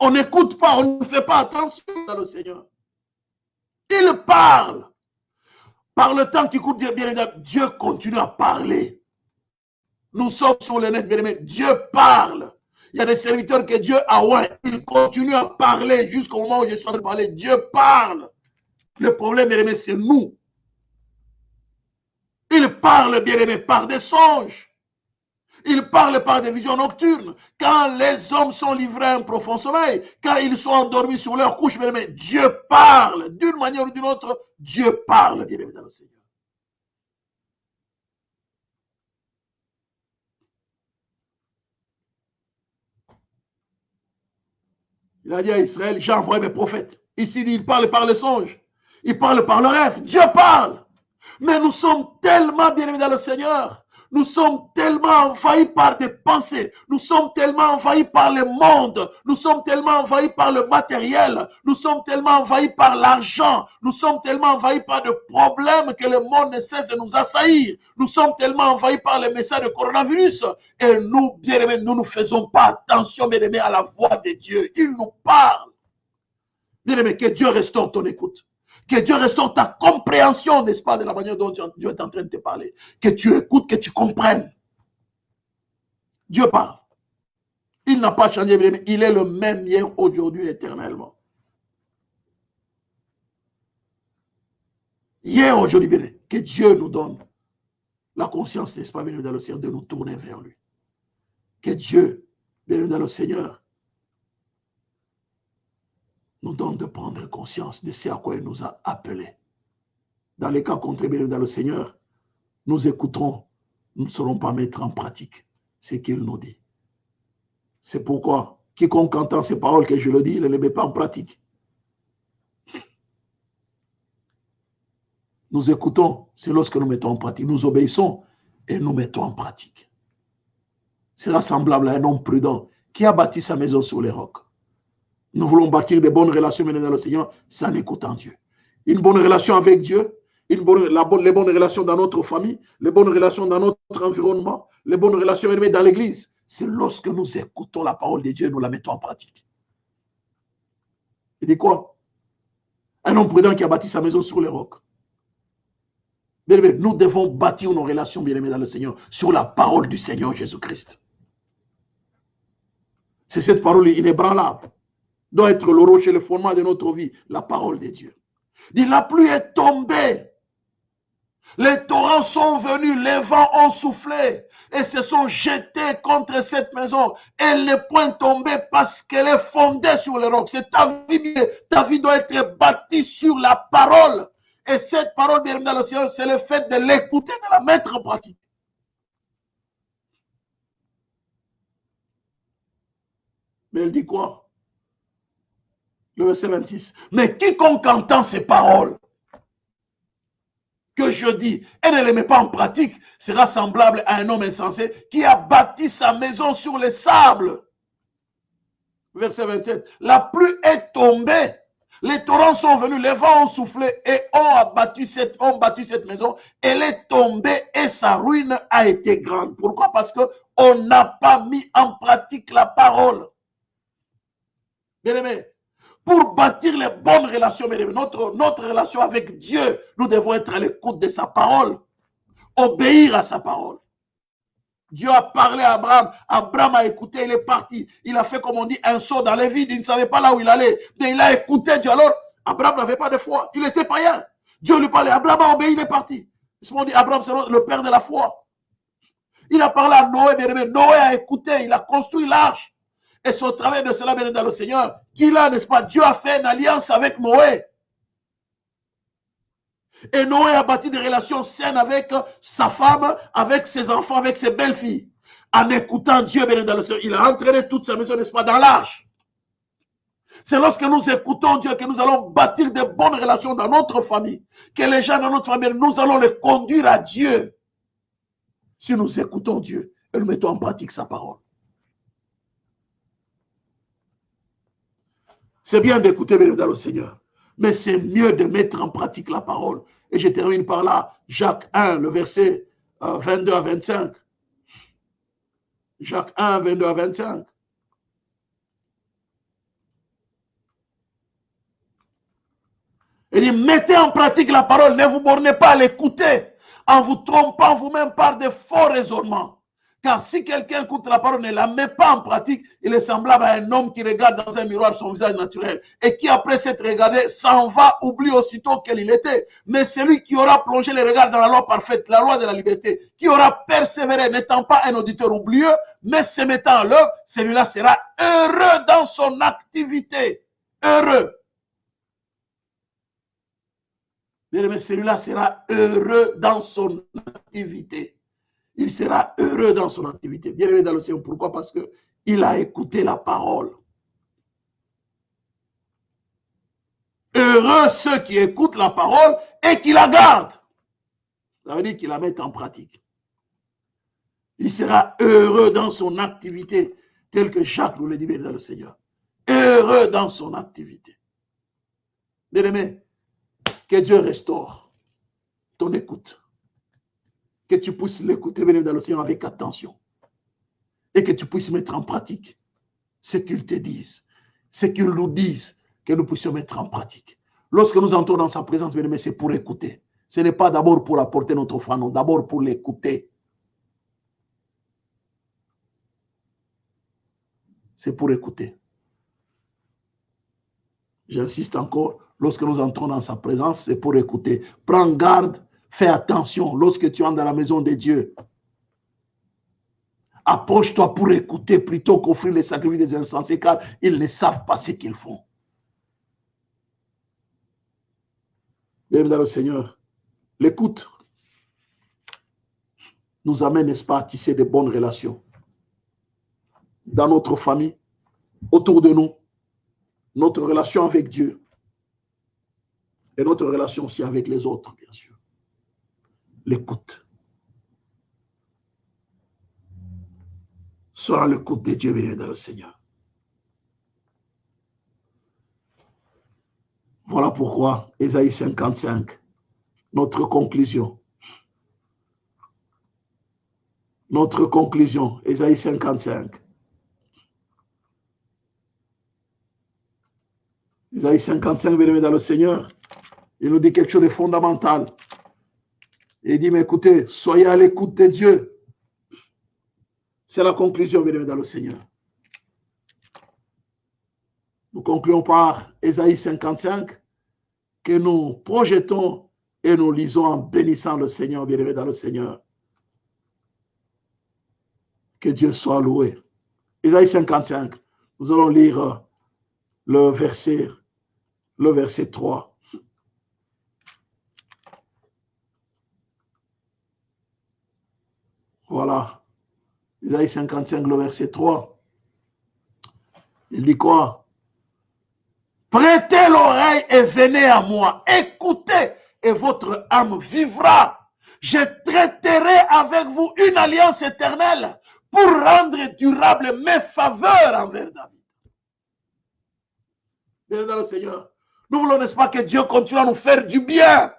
S1: On n'écoute pas, on ne fait pas attention à le Seigneur. Il parle. Par le temps qu'il coûte, bien aimé, Dieu continue à parler. Nous sommes sur le net, bien aimé. Dieu parle. Il y a des serviteurs que Dieu a, ouais, ils continuent à parler jusqu'au moment où je suis en train de parler. Dieu parle. Le problème, bien aimé, c'est nous. Il parle, bien aimé, par des songes. Il parle par des visions nocturnes. Quand les hommes sont livrés à un profond sommeil, quand ils sont endormis sur leur couche, bien aimé, Dieu parle. D'une manière ou d'une autre, Dieu parle, bien aimé, dans le Seigneur. Il a dit à Israël, j'ai envoyé mes prophètes. Ici, il parle par les songes. Il parle par le rêve. Dieu parle. Mais nous sommes tellement bien-aimés dans le Seigneur. Nous sommes tellement envahis par des pensées. Nous sommes tellement envahis par le monde. Nous sommes tellement envahis par le matériel. Nous sommes tellement envahis par l'argent. Nous sommes tellement envahis par des problèmes que le monde ne cesse de nous assaillir. Nous sommes tellement envahis par les messages de coronavirus. Et nous, bien-aimés, nous ne faisons pas attention, bien-aimés, à la voix de Dieu. Il nous parle. Bien-aimé, que Dieu restaure ton écoute. Que Dieu restaure ta compréhension, n'est-ce pas, de la manière dont Dieu est en train de te parler. Que tu écoutes, que tu comprennes. Dieu parle. Il n'a pas changé, bien-aimé. Il est le même hier, aujourd'hui, éternellement. Hier, aujourd'hui, bien-aimé, que Dieu nous donne la conscience, n'est-ce pas, bien-aimé, dans le Seigneur, de nous tourner vers lui. Que Dieu, bien-aimé, dans le Seigneur, nous donne de prendre conscience de ce à quoi il nous a appelés. Dans les cas contraires, dans le Seigneur, nous écouterons, nous ne saurons pas mettre en pratique ce qu'il nous dit. C'est pourquoi, quiconque entend ces paroles que je le dis, il ne les met pas en pratique. Nous écoutons, c'est lorsque nous mettons en pratique. Nous obéissons et nous mettons en pratique. C'est semblable à un homme prudent qui a bâti sa maison sur les rocs. Nous voulons bâtir de bonnes relations dans le Seigneur sans écoutant Dieu. Une bonne relation avec Dieu, les bonnes relations dans notre famille, les bonnes relations dans notre environnement, les bonnes relations dans l'église. C'est lorsque nous écoutons la parole de Dieu et nous la mettons en pratique. Il dit quoi? Un homme prudent qui a bâti sa maison sur les rocs. Bien aimé, nous devons bâtir nos relations, bien aimés, dans le Seigneur, sur la parole du Seigneur Jésus-Christ. C'est cette parole inébranlable. Doit être le rocher, le fondement de notre vie, la parole de Dieu. Il dit, la pluie est tombée. Les torrents sont venus, les vents ont soufflé et se sont jetés contre cette maison. Elle n'est point tombée parce qu'elle est fondée sur le roc. C'est ta vie doit être bâtie sur la parole. Et cette parole, bien dans le Seigneur, c'est le fait de l'écouter, de la mettre en pratique. Mais elle dit quoi? Le verset 26. Mais quiconque entend ces paroles que je dis et ne les met pas en pratique sera semblable à un homme insensé qui a bâti sa maison sur les sables. Verset 27. La pluie est tombée, les torrents sont venus, les vents ont soufflé et ont battu cette maison. Elle est tombée et sa ruine a été grande. Pourquoi? Parce qu'on n'a pas mis en pratique la parole. Bien aimé, pour bâtir les bonnes relations, notre relation avec Dieu, nous devons être à l'écoute de sa parole, obéir à sa parole. Dieu a parlé à Abraham, Abraham a écouté, il est parti. Il a fait, comme on dit, un saut dans les vides, il ne savait pas là où il allait. Mais il a écouté Dieu. Alors, Abraham n'avait pas de foi, il était païen. Dieu lui parlait, Abraham a obéi, il est parti. On dit, Abraham, c'est le père de la foi. Il a parlé à Noé, bien aimé. Noé a écouté, il a construit l'arche. Et c'est au travers de cela, bien dans le Seigneur, qu'il a, n'est-ce pas, Dieu a fait une alliance avec Noé. Et Noé a bâti des relations saines avec sa femme, avec ses enfants, avec ses belles-filles. En écoutant Dieu, béni dans le Seigneur, il a entraîné toute sa maison, n'est-ce pas, dans l'arche. C'est lorsque nous écoutons Dieu que nous allons bâtir de bonnes relations dans notre famille. Que les gens dans notre famille, nous allons les conduire à Dieu. Si nous écoutons Dieu et nous mettons en pratique sa parole. C'est bien d'écouter, béni dans le Seigneur. Mais c'est mieux de mettre en pratique la parole. Et je termine par là. Jacques 1, le verset 22 à 25. Jacques 1, 22 à 25. Il dit, mettez en pratique la parole, ne vous bornez pas à l'écouter, en vous trompant vous-même par de faux raisonnements. Car si quelqu'un écoute la parole, ne la met pas en pratique, il est semblable à un homme qui regarde dans un miroir son visage naturel et qui, après s'être regardé, s'en va, oublie aussitôt quel il était. Mais celui qui aura plongé les regards dans la loi parfaite, la loi de la liberté, qui aura persévéré, n'étant pas un auditeur oublieux, mais se mettant en l'œuvre, celui-là sera heureux dans son activité. Heureux. Mais celui-là sera heureux dans son activité. Il sera heureux dans son activité. Bien aimé dans le Seigneur. Pourquoi? Parce qu'il a écouté la parole. Heureux ceux qui écoutent la parole et qui la gardent. Ça veut dire qu'il la met en pratique. Il sera heureux dans son activité, tel que Jacques nous l'a dit, bien dans le Seigneur. Heureux dans son activité. Bien aimé, que Dieu restaure ton écoute. Que tu puisses l'écouter, venir dans le Seigneur avec attention. Et que tu puisses mettre en pratique ce qu'ils te disent, ce qu'ils nous disent, que nous puissions mettre en pratique. Lorsque nous entrons dans sa présence, bien aimé, c'est pour écouter. Ce n'est pas d'abord pour apporter notre foi, non, d'abord pour l'écouter. C'est pour écouter. J'insiste encore, lorsque nous entrons dans sa présence, c'est pour écouter. Prends garde, fais attention lorsque tu entres dans la maison de Dieu. Approche-toi pour écouter plutôt qu'offrir les sacrifices des insensés, car ils ne savent pas ce qu'ils font. Bienvenue dans le Seigneur. L'écoute nous amène, n'est-ce pas, à tisser de bonnes relations dans notre famille, autour de nous, notre relation avec Dieu et notre relation aussi avec les autres, bien sûr. L'écoute. Sois à l'écoute de Dieu, bienvenue dans le Seigneur. Voilà pourquoi, Ésaïe 55, notre conclusion. Notre conclusion, Ésaïe 55. Ésaïe 55, bien aimé dans le Seigneur, il nous dit quelque chose de fondamental. Il dit, mais écoutez, soyez à l'écoute de Dieu. C'est la conclusion, bien aimé dans le Seigneur. Nous concluons par Ésaïe 55, que nous projetons et nous lisons en bénissant le Seigneur, bien aimé dans le Seigneur. Que Dieu soit loué. Ésaïe 55, nous allons lire le verset 3. Voilà. Ésaïe 55, le verset 3. Il dit quoi? Prêtez l'oreille et venez à moi. Écoutez et votre âme vivra. Je traiterai avec vous une alliance éternelle pour rendre durable mes faveurs envers David. Bien dans le Seigneur, nous voulons, n'est-ce pas, que Dieu continue à nous faire du bien.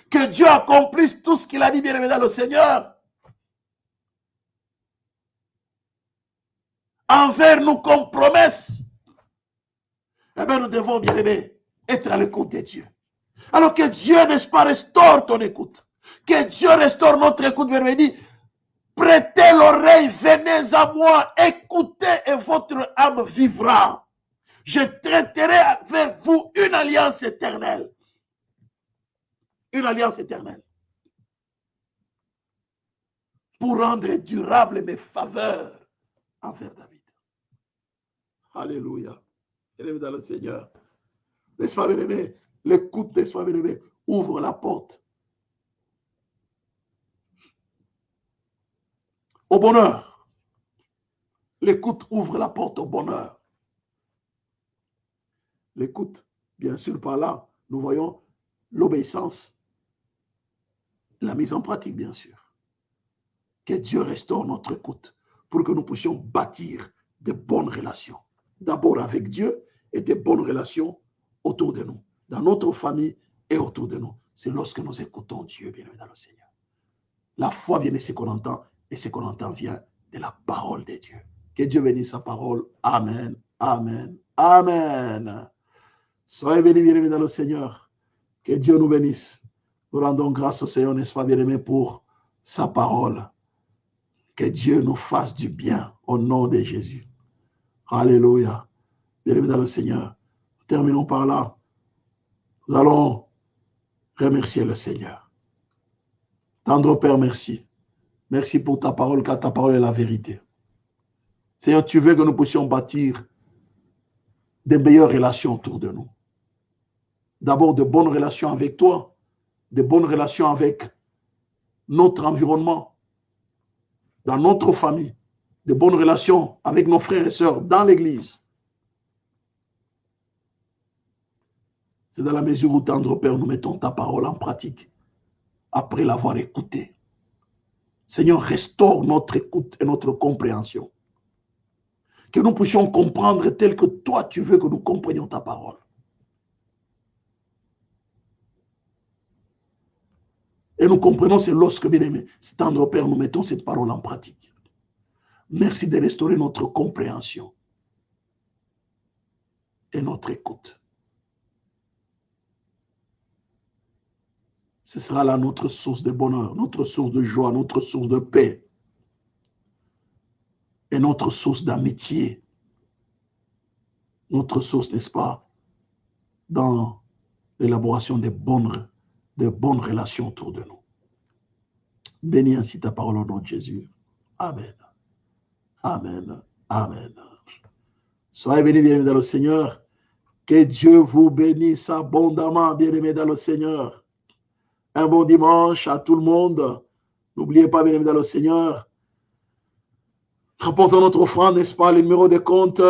S1: Que Dieu accomplisse tout ce qu'il a dit, bien aimé dans le Seigneur. Envers nous comme promesse. Eh bien, nous devons, bien aimé, être à l'écoute de Dieu. Alors que Dieu, n'est-ce pas, restaure ton écoute. Que Dieu restaure notre écoute, bien aimé, dit, prêtez l'oreille, venez à moi, écoutez et votre âme vivra. Je traiterai avec vous une alliance éternelle. Une alliance éternelle. Pour rendre durable mes faveurs envers David. Alléluia. Élève dans le Seigneur. N'est-ce pas, bien aimé? L'écoute, n'est-ce pas, bien-aimé, ouvre la porte au bonheur. L'écoute ouvre la porte au bonheur. L'écoute, bien sûr, par là, nous voyons l'obéissance, la mise en pratique, bien sûr. Que Dieu restaure notre écoute pour que nous puissions bâtir de bonnes relations. D'abord avec Dieu et de bonnes relations autour de nous, dans notre famille et autour de nous. C'est lorsque nous écoutons Dieu, bien-aimé dans le Seigneur. La foi vient de ce qu'on entend et ce qu'on entend vient de la parole de Dieu. Que Dieu bénisse sa parole. Amen, amen, amen. Soyez bénis, bien-aimés dans le Seigneur. Que Dieu nous bénisse. Nous rendons grâce au Seigneur, n'est-ce pas, bien-aimés, pour sa parole. Que Dieu nous fasse du bien au nom de Jésus. Alléluia. Bien-aimés dans le Seigneur. Terminons par là. Nous allons remercier le Seigneur. Tendre Père, merci. Merci pour ta parole, car ta parole est la vérité. Seigneur, tu veux que nous puissions bâtir de meilleures relations autour de nous. D'abord, de bonnes relations avec toi, de bonnes relations avec notre environnement, dans notre famille, de bonnes relations avec nos frères et sœurs dans l'Église. C'est dans la mesure où, tendre Père, nous mettons ta parole en pratique après l'avoir écoutée. Seigneur, restaure notre écoute et notre compréhension. Que nous puissions comprendre tel que toi tu veux que nous comprenions ta parole. Et nous comprenons, c'est lorsque, bien-aimé, tendre Père, nous mettons cette parole en pratique. Merci de restaurer notre compréhension et notre écoute. Ce sera là notre source de bonheur, notre source de joie, notre source de paix et notre source d'amitié. Notre source, n'est-ce pas, dans l'élaboration de bonnes relations autour de nous. Bénis ainsi ta parole au nom de Jésus. Amen. Amen. Amen. Soyez bénis, bien-aimés dans le Seigneur. Que Dieu vous bénisse abondamment, bien-aimés dans le Seigneur. Un bon dimanche à tout le monde. N'oubliez pas, bien-aimés dans le Seigneur, rapportons notre offrande, n'est-ce pas? Le numéro de compte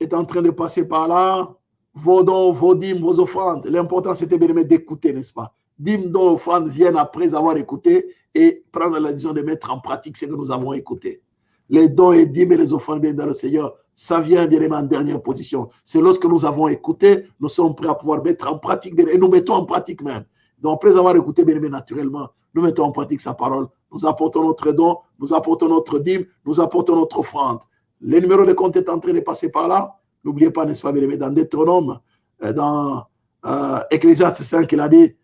S1: est en train de passer par là. Vos dons, vos dîmes, vos offrandes. L'important, c'était, bien-aimés, d'écouter, n'est-ce pas? Dîmes, dons, offrandes viennent après avoir écouté et prendre la décision de mettre en pratique ce que nous avons écouté. Les dons et dîmes et les offrandes, bien dans le Seigneur, ça vient, bien-aimés, en dernière position. C'est lorsque nous avons écouté, nous sommes prêts à pouvoir mettre en pratique, et nous mettons en pratique même. Donc, après avoir écouté, bien aimé, naturellement, nous mettons en pratique sa parole. Nous apportons notre don, nous apportons notre dîme, nous apportons notre offrande. Le numéro de compte est en train de passer par là. N'oubliez pas, n'est-ce pas, bien aimé, dans Deutéronome, dans Ecclésiaste 5, il a dit,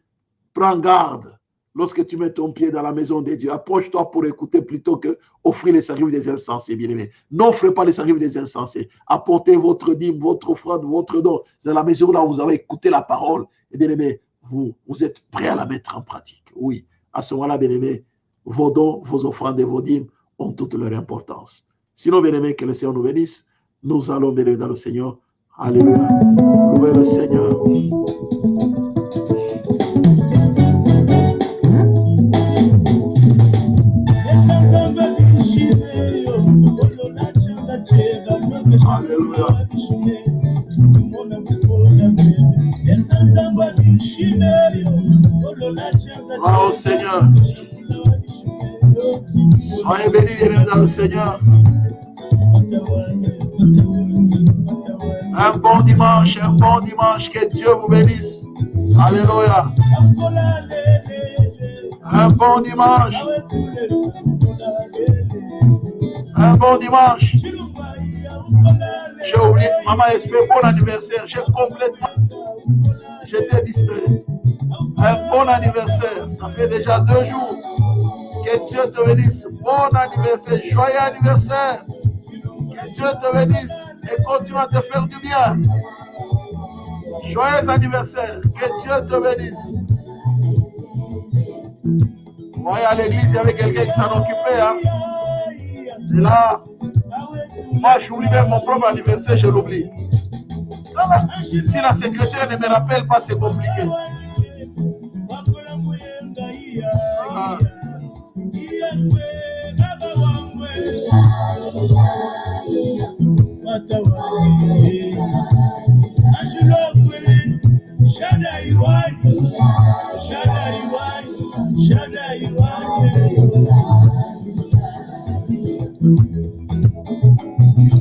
S1: prends garde lorsque tu mets ton pied dans la maison de Dieu. Approche-toi pour écouter plutôt que offrir les sacrifices des insensés, bien aimé. N'offrez pas les sacrifices des insensés. Apportez votre dîme, votre offrande, votre don. C'est dans la mesure où vous avez écouté la parole. Et bien aimé, vous êtes prêts à la mettre en pratique. Oui, à ce moment-là, bien-aimés, vos dons, vos offrandes et vos dîmes ont toute leur importance. Sinon, bien-aimés, que le Seigneur nous bénisse. Nous allons, bien-aimés, dans le Seigneur. Alléluia. Louez le Seigneur. Alléluia. Gloire au Seigneur. Soyez bénis, bien-aimés, dans le Seigneur. Un bon dimanche, que Dieu vous bénisse. Alléluia. Un bon dimanche. Un bon dimanche. J'ai oublié, maman espère, bon anniversaire. J'étais distrait. Un bon anniversaire. Ça fait déjà 2 jours. Que Dieu te bénisse. Bon anniversaire. Joyeux anniversaire. Que Dieu te bénisse et continue à te faire du bien. Joyeux anniversaire. Que Dieu te bénisse. Moi, à l'église, il y avait quelqu'un qui s'en occupait. Hein. Et là, moi, j'oublie même mon propre anniversaire, je l'oublie. Si la secrétaire ne me rappelle pas, c'est compliqué. Ah.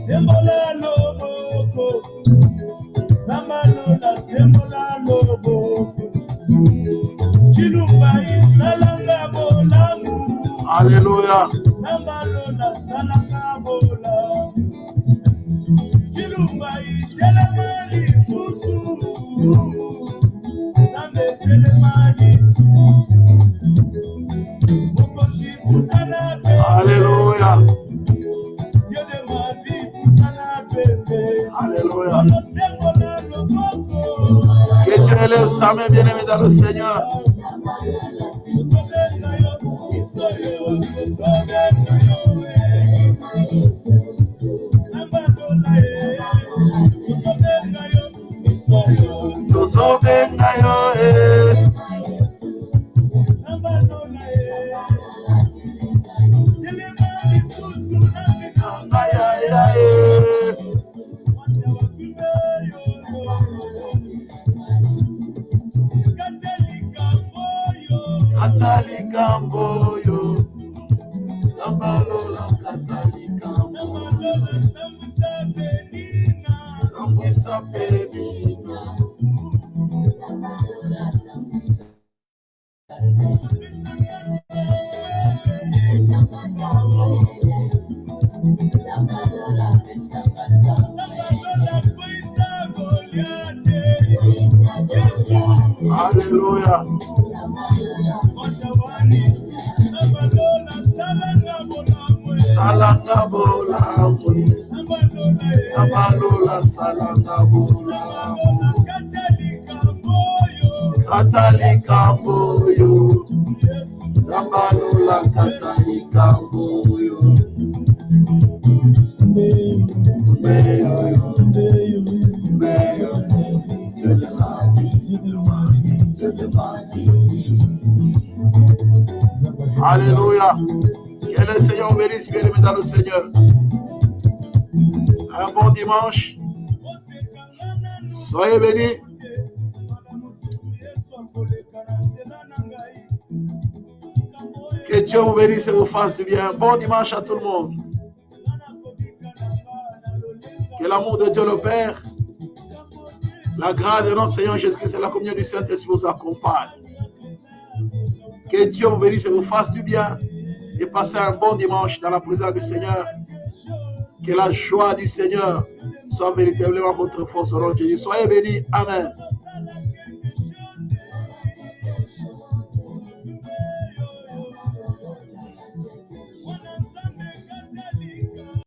S2: Sembola loboko, Samalola sembola loboko, Chilumba isalanga bolamu.
S1: Alléluia.
S2: Samalola salanga bola, Chilumba itelemani susu, Sambe telemani susu, Mokosi kusana bebe.
S1: Alléluia.
S2: Dieu de ma vie kusana bebe.
S1: Alléluia.
S2: Sembola loboko.
S1: Que Dieu élève sa main bien-aimé dans le Seigneur. Tozobenga yo, Katalika mboyo, Lambalola Katalika mboyo, Sambisa penina. Alléluia. Salanga bola, Samalola salanga bola, Katalika mboyo, Samalola Katalika mboyo, Meyo, Meyo, Alléluia. Que le Seigneur bénisse, bien-aimés dans le Seigneur. Un bon dimanche. Soyez bénis. Que Dieu vous bénisse et vous fasse du bien. Bon dimanche à tout le monde. Que l'amour de Dieu le Père, la grâce de notre Seigneur Jésus-Christ et la communion du Saint-Esprit vous accompagne. Que Dieu vous bénisse et vous fasse du bien. Et passez un bon dimanche dans la présence du Seigneur. Que la joie du Seigneur soit véritablement votre force au nom de Jésus. Soyez bénis. Amen.